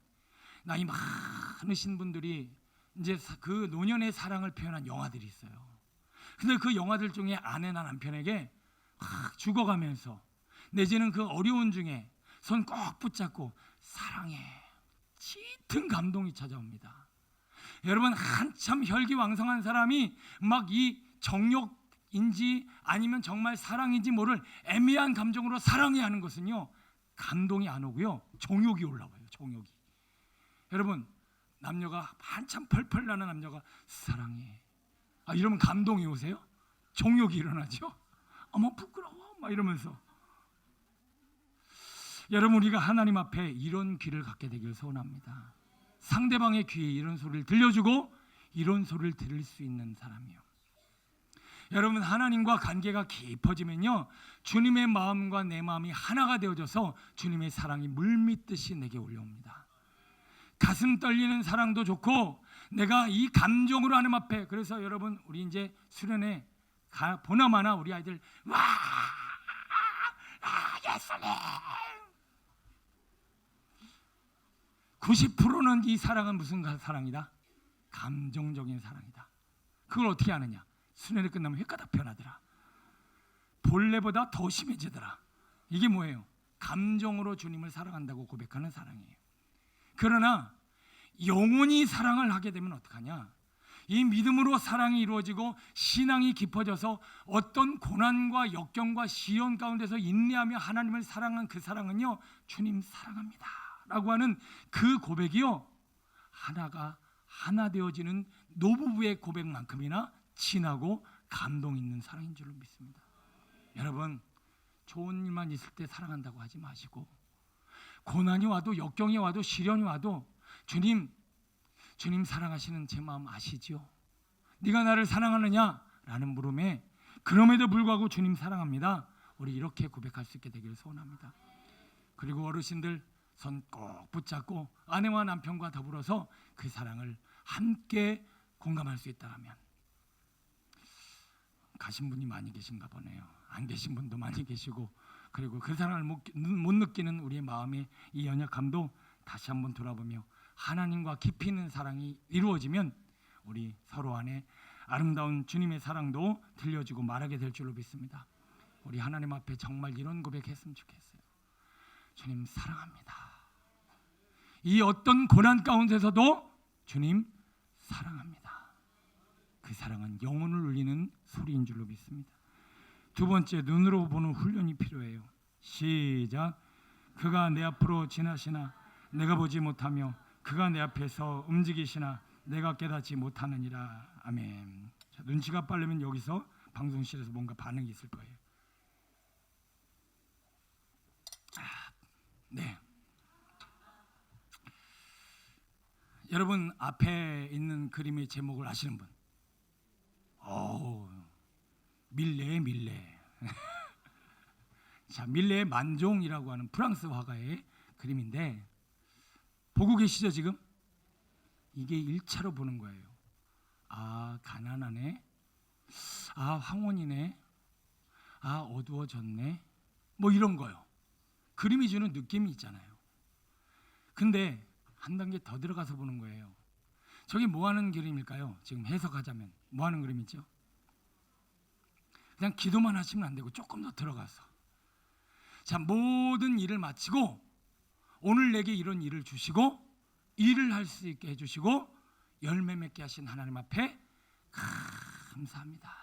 나이 많으신 분들이 이제 그 노년의 사랑을 표현한 영화들이 있어요. 근데 그 영화들 중에 아내나 남편에게 막 죽어가면서 내지는 그 어려운 중에 손 꼭 붙잡고 사랑해 짙은 감동이 찾아옵니다. 여러분 한참 혈기왕성한 사람이 막 이 정욕인지 아니면 정말 사랑인지 모를 애매한 감정으로 사랑해 하는 것은요 감동이 안 오고요 정욕이 올라와요. 정욕이. 여러분 남녀가 한참 펄펄 나는 남녀가 사랑해 이러면 감동이 오세요? 정욕이 일어나죠? 어머 부끄러워 막 이러면서. 여러분 우리가 하나님 앞에 이런 귀를 갖게 되길 소원합니다. 상대방의 귀에 이런 소리를 들려주고 이런 소리를 들을 수 있는 사람이요. 여러분 하나님과 관계가 깊어지면요 주님의 마음과 내 마음이 하나가 되어져서 주님의 사랑이 물밀듯이 내게 올라옵니다. 가슴 떨리는 사랑도 좋고 내가 이 감정으로 하나님 앞에. 그래서 여러분 우리 이제 수련회 보나마나 우리 아이들 와 예수님 90%는 이 사랑은 무슨 사랑이다? 감정적인 사랑이다. 그걸 어떻게 아느냐? 수련회 끝나면 헷가닥 변하더라. 본래보다 더 심해지더라. 이게 뭐예요? 감정으로 주님을 사랑한다고 고백하는 사랑이에요. 그러나 영원히 사랑을 하게 되면 어떡하냐? 이 믿음으로 사랑이 이루어지고 신앙이 깊어져서 어떤 고난과 역경과 시련 가운데서 인내하며 하나님을 사랑한 그 사랑은요 주님 사랑합니다 라고 하는 그 고백이요 하나 되어지는 노부부의 고백만큼이나 진하고 감동 있는 사랑인 줄로 믿습니다. 여러분 좋은 일만 있을 때 사랑한다고 하지 마시고, 고난이 와도 역경이 와도 시련이 와도 주님 사랑하시는 제 마음 아시지요? 네가 나를 사랑하느냐? 라는 물음에 그럼에도 불구하고 주님 사랑합니다, 우리 이렇게 고백할 수 있게 되기를 소원합니다. 그리고 어르신들 손 꼭 붙잡고 아내와 남편과 더불어서 그 사랑을 함께 공감할 수 있다면, 가신 분이 많이 계신가 보네요. 안 계신 분도 많이 계시고, 그리고 그 사랑을 못 느끼는 우리의 마음의 이 연약함도 다시 한번 돌아보며 하나님과 깊이 있는 사랑이 이루어지면 우리 서로 안에 아름다운 주님의 사랑도 들려주고 말하게 될 줄로 믿습니다. 우리 하나님 앞에 정말 이런 고백했으면 좋겠어요. 주님 사랑합니다. 이 어떤 고난 가운데서도 주님 사랑합니다. 그 사랑은 영혼을 울리는 소리인 줄로 믿습니다. 두 번째, 눈으로 보는 훈련이 필요해요. 시작. 그가 내 앞으로 지나시나 내가 보지 못하며 그가 내 앞에서 움직이시나 내가 깨닫지 못하느니라. 아멘. 자, 눈치가 빠르면 여기서 방송실에서 뭔가 반응이 있을 거예요. 네. 여러분 앞에 있는 그림의 제목을 아시는 분? 밀레. 자, 밀레의 만종이라고 하는 프랑스 화가의 그림인데, 보고 계시죠 지금? 이게 1차로 보는 거예요. 아, 가난하네. 아, 황혼이네. 아, 어두워졌네. 뭐 이런 거요. 그림이 주는 느낌이 있잖아요. 근데 한 단계 더 들어가서 보는 거예요. 저게 뭐 하는 그림일까요? 지금 해석하자면 뭐 하는 그림이죠? 그냥 기도만 하시면 안 되고 조금 더 들어가서, 자, 모든 일을 마치고 오늘 내게 이런 일을 주시고 일을 할 수 있게 해주시고 열매 맺게 하신 하나님 앞에 감사합니다.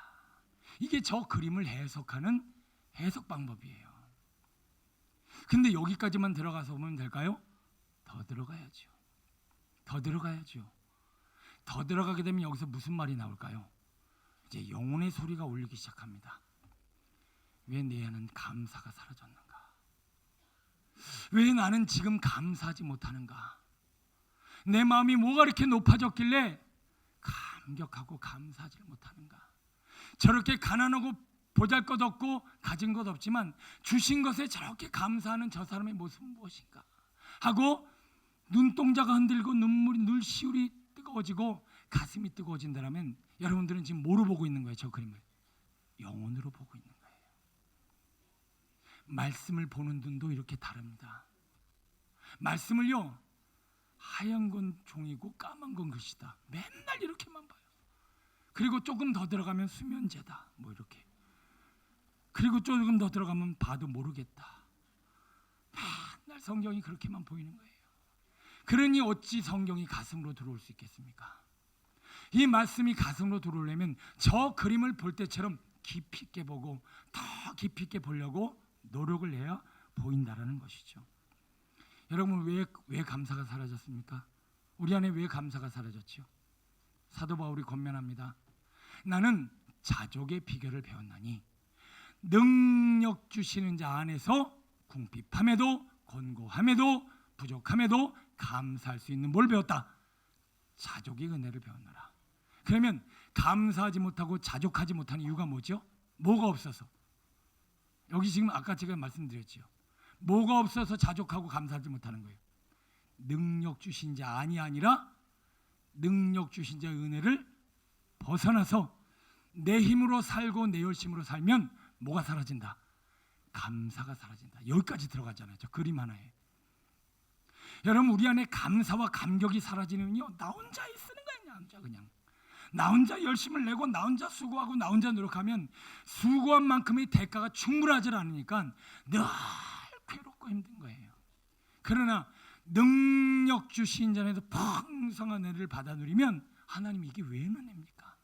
이게 저 그림을 해석하는 해석 방법이에요. 근데 여기까지만 들어가서 보면 될까요? 더 들어가야죠. 더 들어가게 되면 여기서 무슨 말이 나올까요? 이제 영혼의 소리가 울리기 시작합니다. 왜 내 안은 감사가 사라졌는가? 왜 나는 지금 감사하지 못하는가? 내 마음이 뭐가 이렇게 높아졌길래 감격하고 감사하지 못하는가? 저렇게 가난하고 보잘것없고 가진 것 없지만 주신 것에 저렇게 감사하는 저 사람의 모습은 무엇인가 하고 눈동자가 흔들고 눈물이 눈시울이 뜨거워지고 가슴이 뜨거워진다면 여러분들은 지금 뭐로 보고 있는 거예요? 저 그림을 영혼으로 보고 있는 거예요. 말씀을 보는 눈도 이렇게 다릅니다. 말씀을요, 하얀 건 종이고 까만 건 글씨다. 맨날 이렇게만 봐요. 그리고 조금 더 들어가면 수면제다. 뭐 이렇게. 그리고 조금 더 들어가면 봐도 모르겠다. 맨날 성경이 그렇게만 보이는 거예요. 그러니 어찌 성경이 가슴으로 들어올 수 있겠습니까? 이 말씀이 가슴으로 들어오려면 저 그림을 볼 때처럼 깊이 있게 보고 더 깊이 있게 보려고 노력을 해야 보인다라는 것이죠. 여러분 왜 감사가 사라졌습니까? 우리 안에 왜 감사가 사라졌죠? 사도 바울이 권면합니다. 나는 자족의 비결을 배웠나니 능력 주시는 자 안에서 궁핍함에도 권고함에도 부족함에도 감사할 수 있는 뭘 배웠다? 자족의 은혜를 배웠노라. 그러면 감사하지 못하고 자족하지 못하는 이유가 뭐죠? 뭐가 없어서? 여기 지금 아까 제가 말씀드렸죠. 뭐가 없어서 자족하고 감사하지 못하는 거예요? 능력 주신 자 아니라 능력 주신 자의 은혜를 벗어나서 내 힘으로 살고 내 열심으로 살면 뭐가 사라진다? 감사가 사라진다. 여기까지 들어가잖아요. 저 그림 하나에. 여러분 우리 안에 감사와 감격이 사라지는요, 나 혼자 쓰는 거예요. 그냥 나 혼자 열심을 내고 나 혼자 수고하고 나 혼자 노력하면 수고한 만큼의 대가가 충분하지 않으니까 늘 괴롭고 힘든 거예요. 그러나 능력 주신 자에서 풍성한 은혜를 받아 누리면 하나님 이게 왜 은혜입니까?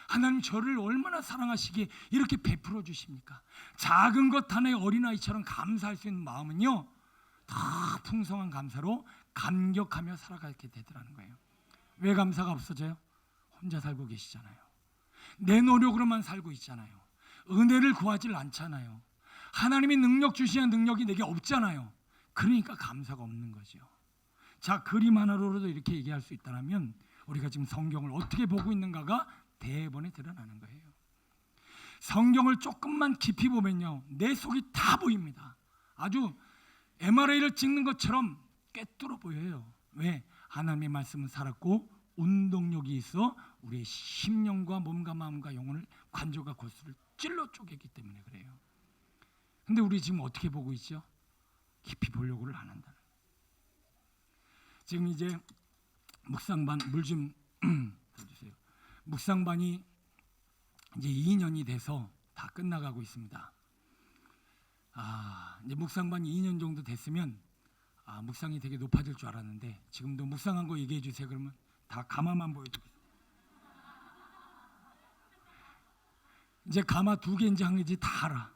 하나님 저를 얼마나 사랑하시기에 이렇게 베풀어 주십니까? 작은 것 하나의 어린아이처럼 감사할 수 있는 마음은요, 다 풍성한 감사로 감격하며 살아가게 되더라는 거예요. 왜 감사가 없어져요? 혼자 살고 계시잖아요. 내 노력으로만 살고 있잖아요. 은혜를 구하질 않잖아요. 하나님이 능력 주시는 능력이 내게 없잖아요. 그러니까 감사가 없는 거죠. 자, 그림 하나로도 이렇게 얘기할 수 있다면 우리가 지금 성경을 어떻게 보고 있는가가 대번에 드러나는 거예요. 성경을 조금만 깊이 보면요, 내 속이 다 보입니다. 아주 MRI를 찍는 것처럼 꿰뚫어 보여요. 왜? 하나님의 말씀은 살았고 운동력이 있어 우리의 심령과 몸과 마음과 영혼을 관절과 골수를 찔러 쪼개기 때문에 그래요. 근데 우리 지금 어떻게 보고 있죠? 깊이 보려고를 안 한다. 지금 이제 묵상반 물 좀 더 주세요. 묵상반이 이제 2년이 돼서 다 끝나가고 있습니다. 이제 묵상반이 2년 정도 됐으면 묵상이 되게 높아질 줄 알았는데 지금도 묵상한 거 얘기해 주세요. 그러면 다 가마만 보여주겠습니다. 이제 가마 2개인지 1개인지 다 알아.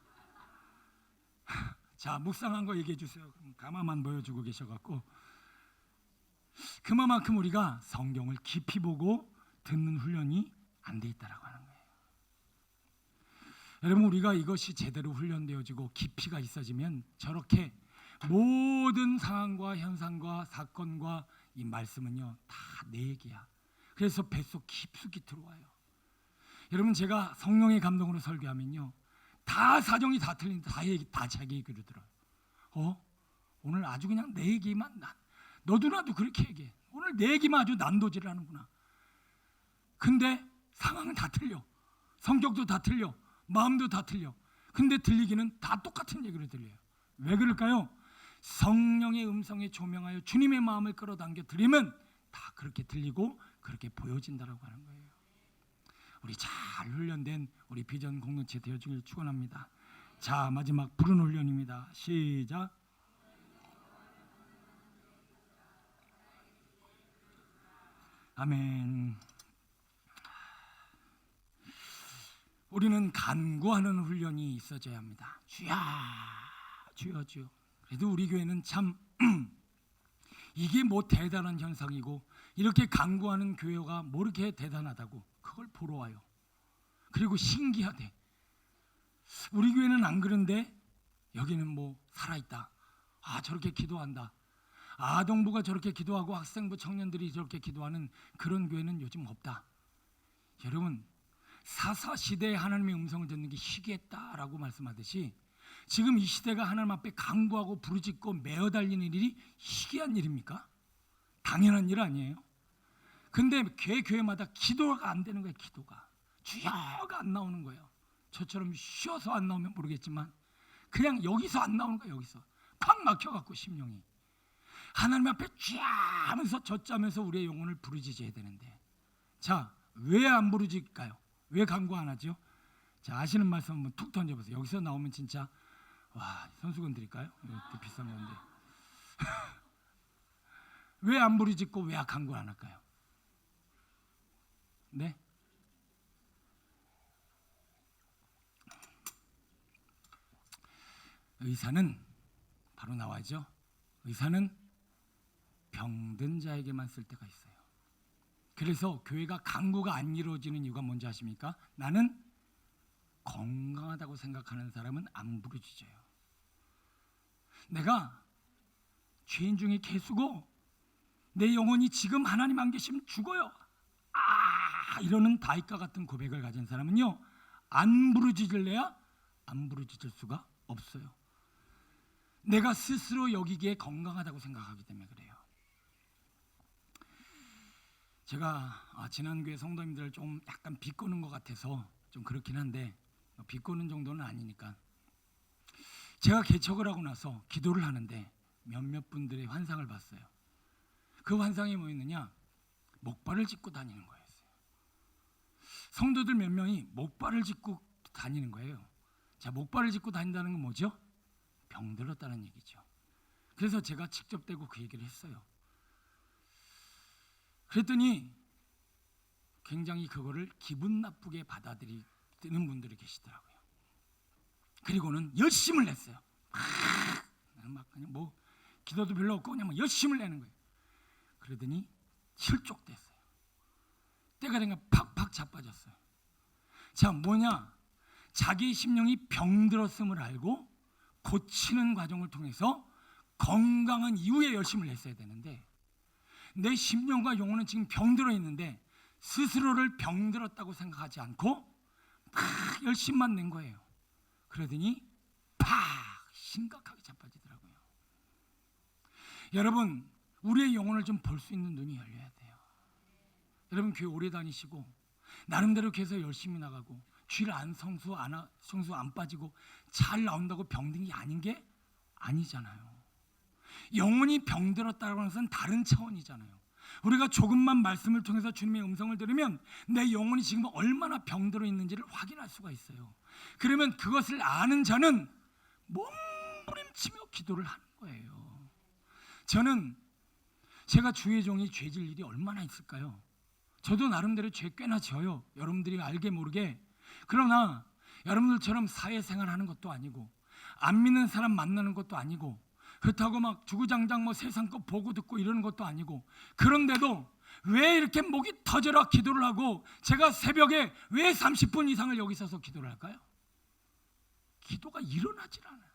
자, 묵상한 거 얘기해 주세요. 그럼 가마만 보여주고 계셔갖고 그만큼 우리가 성경을 깊이 보고 듣는 훈련이 안 돼 있다라고 하는 거예요. 여러분, 우리가 이것이 제대로 훈련되어지고 깊이가 있어지면 저렇게 모든 상황과 현상과 사건과 이 말씀은요 다 내 얘기야. 그래서 뱃속 깊숙이 들어와요. 여러분, 제가 성령의 감동으로 설교하면요 다 사정이 다 틀린데 다 자기 얘기로 들어요. 오늘 아주 그냥 내 얘기만 너도 나도 그렇게 얘기해. 오늘 내 얘기만 아주 난도질을 하는구나. 근데 상황은 다 틀려. 성격도 다 틀려. 마음도 다 틀려. 근데 들리기는 다 똑같은 얘기로 들려요. 왜 그럴까요? 성령의 음성에 조명하여 주님의 마음을 끌어당겨 드리면 다 그렇게 들리고 그렇게 보여진다라고 하는 거예요. 우리 잘 훈련된 우리 비전 공동체 되어주길 축원합니다. 자, 마지막 부른 훈련입니다. 시작. 아멘. 우리는 간구하는 훈련이 있어져야 합니다. 주여, 주여, 주여. 그래도 우리 교회는 참 이게 뭐 대단한 현상이고 이렇게 간구하는 교회가 뭐 이렇게 대단하다고 그걸 보러 와요. 그리고 신기하대. 우리 교회는 안 그런데 여기는 뭐 살아있다. 저렇게 기도한다. 아동부가 저렇게 기도하고 학생부 청년들이 저렇게 기도하는 그런 교회는 요즘 없다. 여러분, 사사시대에 하나님의 음성을 듣는 게 희귀했다라고 말씀하듯이 지금 이 시대가 하나님 앞에 간구하고 부르짖고 매어 달리는 일이 희귀한 일입니까? 당연한 일 아니에요. 근데 교회마다 기도가 안 되는 거예요. 기도가 주여가 안 나오는 거예요. 저처럼 쉬어서 안 나오면 모르겠지만 그냥 여기서 안 나오는 거예요. 여기서 콱 막혀갖고 심령이 하나님 앞에 쥐야 하면서 젖자면서 우리의 영혼을 부르짖어야 되는데, 자, 왜 안 부르짖을까요? 왜 간구 안 하죠? 자, 아시는 말씀 한번 툭 던져보세요. 여기서 나오면 진짜 와, 선수건 드릴까요? 이거 비싼 건데 왜 안 부르짖고 왜 간구 안 할까요? 네? 의사는 바로 나와죠. 의사는 병든 자에게만 쓸 때가 있어요. 그래서 교회가 간구가 안 이루어지는 이유가 뭔지 아십니까? 나는 건강하다고 생각하는 사람은 안 부르짖어요. 내가 죄인 중에 개수고 내 영혼이 지금 하나님 안 계시면 죽어요. 이러는 다윗과 같은 고백을 가진 사람은요, 안 부르짖을래야 안 부르짖을 수가 없어요. 내가 스스로 여기기에 건강하다고 생각하기 때문에 그래요. 제가 지난 교회 성도님들을 좀 약간 비꼬는 것 같아서 좀 그렇긴 한데 비꼬는 정도는 아니니까, 제가 개척을 하고 나서 기도를 하는데 몇몇 분들의 환상을 봤어요. 그 환상이 뭐였느냐? 목발을 짚고 다니는 거였어요. 성도들 몇 명이 목발을 짚고 다니는 거예요. 자, 목발을 짚고 다닌다는 건 뭐죠? 병들었다는 얘기죠. 그래서 제가 직접 대고 그 얘기를 했어요. 그랬더니 굉장히 그거를 기분 나쁘게 받아들이는 분들이 계시더라고요. 그리고는 열심을 냈어요. 막 그냥 뭐 기도도 별로 없고 그냥 막 열심을 내는 거예요. 그러더니 실족됐어요. 때가 되니까 팍팍 자빠졌어요. 자, 뭐냐? 자기 심령이 병들었음을 알고 고치는 과정을 통해서 건강한 이후에 열심을 했어야 되는데 내 심령과 영혼은 지금 병들어 있는데 스스로를 병들었다고 생각하지 않고 막 열심만 낸 거예요. 그러더니 팍 심각하게 자빠지더라고요. 여러분, 우리의 영혼을 좀 볼 수 있는 눈이 열려야 돼요. 여러분, 교회 오래 다니시고 나름대로 계속 열심히 나가고 쥐를 안 성수 안 빠지고 잘 나온다고 병든 게 아닌 게 아니잖아요. 영혼이 병들었다고 하는 것은 다른 차원이잖아요. 우리가 조금만 말씀을 통해서 주님의 음성을 들으면 내 영혼이 지금 얼마나 병들어 있는지를 확인할 수가 있어요. 그러면 그것을 아는 자는 몸부림치며 기도를 하는 거예요. 저는 제가 주의 종이 죄질 일이 얼마나 있을까요? 저도 나름대로 죄 꽤나 져요. 여러분들이 알게 모르게. 그러나 여러분들처럼 사회생활하는 것도 아니고 안 믿는 사람 만나는 것도 아니고 그렇다고 막 주구장창 뭐 세상 거 보고 듣고 이러는 것도 아니고, 그런데도 왜 이렇게 목이 터져라 기도를 하고 제가 새벽에 왜 30분 이상을 여기 서서 기도를 할까요? 기도가 일어나질 않아요.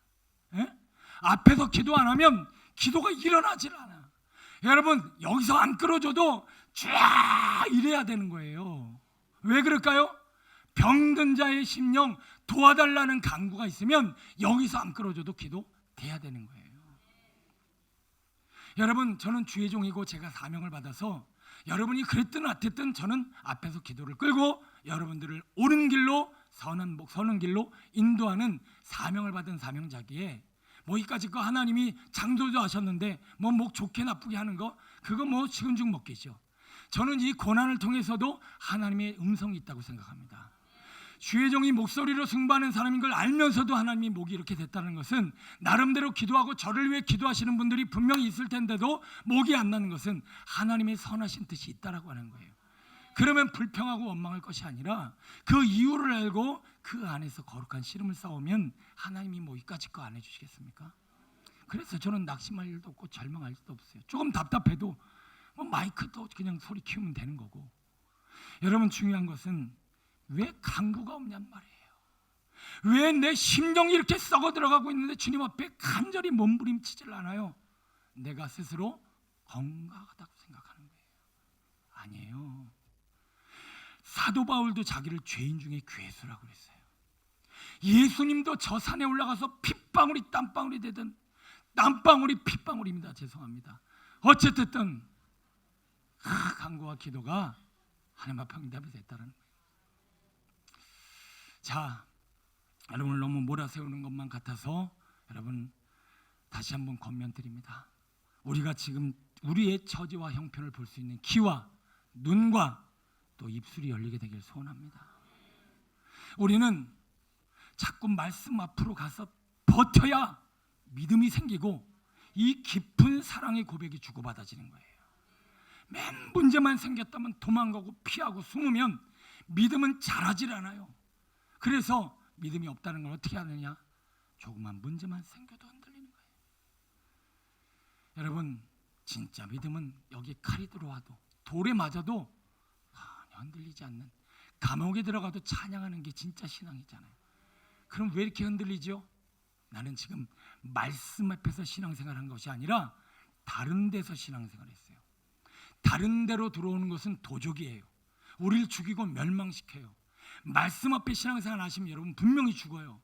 예? 앞에서 기도 안 하면 기도가 일어나질 않아요. 여러분, 여기서 안 끌어줘도 쫙 이래야 되는 거예요. 왜 그럴까요? 병든 자의 심령 도와달라는 간구가 있으면 여기서 안 끌어줘도 기도 돼야 되는 거예요. 여러분, 저는 주의 종이고 제가 사명을 받아서 여러분이 그랬든 어쨌든 저는 앞에서 기도를 끌고 여러분들을 옳은 길로 선한 길로 인도하는 사명을 받은 사명자기에 뭐 이까짓 거 하나님이 장도도 하셨는데 뭐 목 좋게 나쁘게 하는 거 그거 뭐 식은 죽 먹겠죠. 저는 이 고난을 통해서도 하나님의 음성이 있다고 생각합니다. 주의 종이 목소리로 승부하는 사람인 걸 알면서도 하나님이 목이 이렇게 됐다는 것은 나름대로 기도하고 저를 위해 기도하시는 분들이 분명히 있을 텐데도 목이 안 나는 것은 하나님의 선하신 뜻이 있다라고 하는 거예요. 그러면 불평하고 원망할 것이 아니라 그 이유를 알고 그 안에서 거룩한 씨름을 싸우면 하나님이 뭐 이까짓 거 안 해주시겠습니까? 그래서 저는 낙심할 일도 없고 절망할 일도 없어요. 조금 답답해도 뭐 마이크도 그냥 소리 키우면 되는 거고. 여러분, 중요한 것은 왜 강구가 없냔 말이에요. 왜 내 심령이 이렇게 썩어 들어가고 있는데 주님 앞에 간절히 몸부림치질 않아요? 내가 스스로 건강하다고 생각하는 거예요. 아니에요. 사도 바울도 자기를 죄인 중에 괴수라고 그랬어요. 예수님도 저 산에 올라가서 핏방울이 땀방울이 되든 땀방울이 핏방울입니다. 죄송합니다. 어쨌든 간구와 기도가 하나님 앞에 응답이 됐다는 거예요. 자, 여러분을 너무 몰아세우는 것만 같아서 여러분 다시 한번 권면드립니다. 우리가 지금 우리의 처지와 형편을 볼 수 있는 귀와 눈과 또 입술이 열리게 되길 소원합니다. 우리는 자꾸 말씀 앞으로 가서 버텨야 믿음이 생기고 이 깊은 사랑의 고백이 주고받아지는 거예요. 맨 문제만 생겼다면 도망가고 피하고 숨으면 믿음은 자라질 않아요. 그래서 믿음이 없다는 걸 어떻게 하느냐? 조그만 문제만 생겨도 흔들리는 거예요. 여러분, 진짜 믿음은 여기 칼이 들어와도 돌에 맞아도 전혀 흔들리지 않는, 감옥에 들어가도 찬양하는 게 진짜 신앙이잖아요. 그럼 왜 이렇게 흔들리죠? 나는 지금 말씀 앞에서 신앙생활한 것이 아니라 다른 데서 신앙생활을 했어요. 다른 데로 들어오는 것은 도적이에요. 우리를 죽이고 멸망시켜요. 말씀 앞에 신앙생활 하시면 여러분 분명히 죽어요.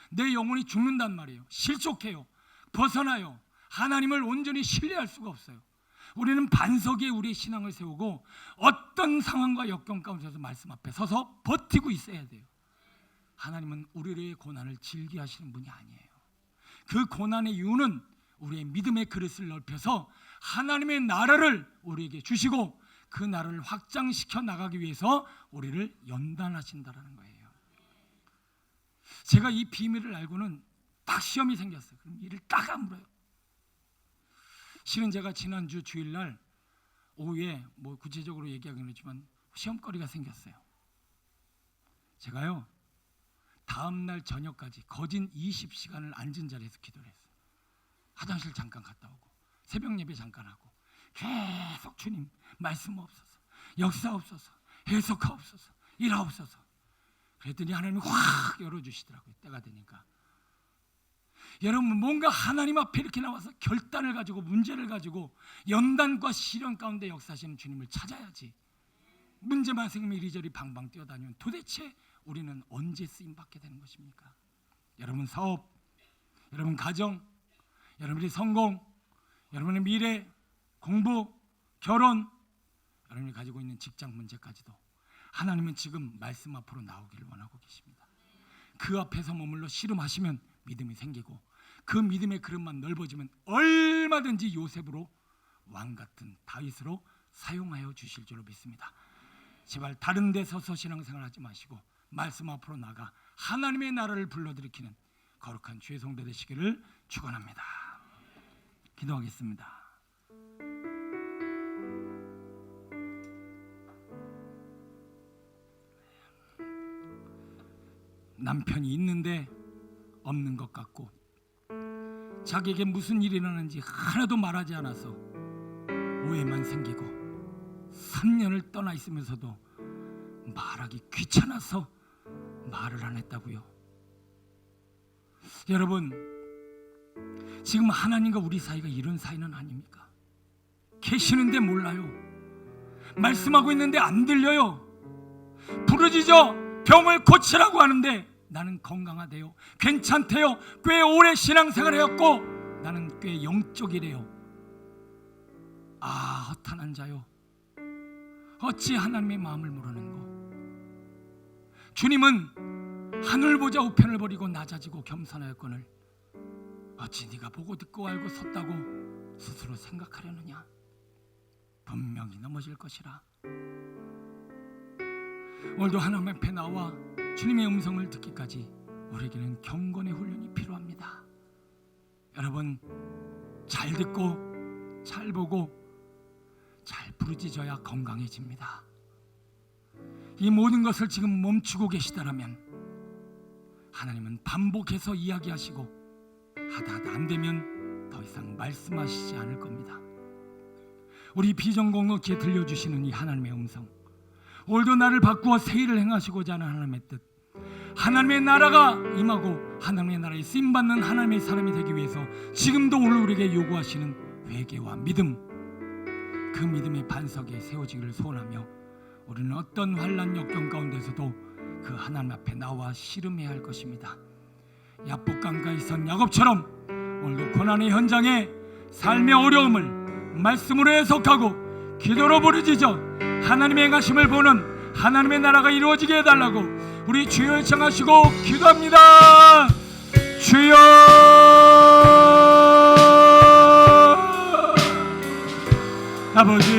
내 영혼이 죽는단 말이에요. 실족해요. 벗어나요. 하나님을 온전히 신뢰할 수가 없어요. 우리는 반석 위에 우리의 신앙을 세우고 어떤 상황과 역경 가운데서 말씀 앞에 서서 버티고 있어야 돼요. 하나님은 우리의 고난을 즐겨 하시는 분이 아니에요. 그 고난의 이유는 우리의 믿음의 그릇을 넓혀서 하나님의 나라를 우리에게 주시고 그 나라를 확장시켜 나가기 위해서 우리를 연단하신다라는 거예요. 제가 이 비밀을 알고는 딱 시험이 생겼어요. 그럼 이를 딱 안 물어요. 실은 제가 지난주 주일날 오후에 뭐 구체적으로 얘기하기는 했지만 시험거리가 생겼어요. 제가요 다음날 저녁까지 거진 20시간을 앉은 자리에서 기도를 했어요. 화장실 잠깐 갔다 오고 새벽 예배 잠깐 하고 계속 주님 말씀 없어서 역사 없어서 해석 없어서 일하 없어서 그랬더니 하나님이 확 열어주시더라고요. 때가 되니까 여러분 뭔가 하나님 앞에 이렇게 나와서 결단을 가지고 문제를 가지고 연단과 시련 가운데 역사하시는 주님을 찾아야지. 문제만 생기면 이리저리 방방 뛰어다니면 도대체 우리는 언제 쓰임받게 되는 것입니까? 여러분 사업, 여러분 가정, 여러분의 성공, 여러분의 미래, 공부, 결혼, 여러분이 가지고 있는 직장 문제까지도 하나님은 지금 말씀 앞으로 나오기를 원하고 계십니다. 그 앞에서 머물러 씨름하시면 믿음이 생기고 그 믿음의 그릇만 넓어지면 얼마든지 요셉으로 왕같은 다윗으로 사용하여 주실 줄로 믿습니다. 제발 다른 데 서서 신앙생활하지 마시고 말씀 앞으로 나가 하나님의 나라를 불러들이키는 거룩한 주의 성도 되시기를 축원합니다. 기도하겠습니다. 남편이 있는데 없는 것 같고 자기에게 무슨 일이 일어나는지 하나도 말하지 않아서 오해만 생기고 3년을 떠나 있으면서도 말하기 귀찮아서 말을 안 했다고요. 여러분 지금 하나님과 우리 사이가 이런 사이는 아닙니까? 계시는데 몰라요. 말씀하고 있는데 안 들려요. 부르짖어 병을 고치라고 하는데 나는 건강하대요. 괜찮대요. 꽤 오래 신앙생활을 했고 나는 꽤 영적이래요. 아 허탄한 자요, 어찌 하나님의 마음을 모르는고. 주님은 하늘 보자 우편을 버리고 낮아지고 겸손하였거늘 어찌 네가 보고 듣고 알고 섰다고 스스로 생각하려느냐. 분명히 넘어질 것이라. 오늘도 하나님 앞에 나와 주님의 음성을 듣기까지 우리에게는 경건의 훈련이 필요합니다. 여러분 잘 듣고 잘 보고 잘 부르짖어야 건강해집니다. 이 모든 것을 지금 멈추고 계시다라면 하나님은 반복해서 이야기하시고 하다 안 되면 더 이상 말씀하시지 않을 겁니다. 우리 비전공동체에 들려주시는 이 하나님의 음성, 오늘도 나를 바꾸어 새 일을 행하시고자 하는 하나님의 뜻, 하나님의 나라가 임하고 하나님의 나라에 쓰임받는 하나님의 사람이 되기 위해서 지금도 오늘 우리에게 요구하시는 회개와 믿음, 그 믿음의 반석에 세워지기를 소원하며 우리는 어떤 환난 역경 가운데서도 그 하나님 앞에 나와 씨름해야 할 것입니다. 야복강가에 선 야곱처럼 오늘도 고난의 현장에 삶의 어려움을 말씀으로 해석하고 기도로 부르짖어 하나님의 행하심을 보는 하나님의 나라가 이루어지게 해달라고 우리 주여 요청하시고 기도합니다. 주여, 아버지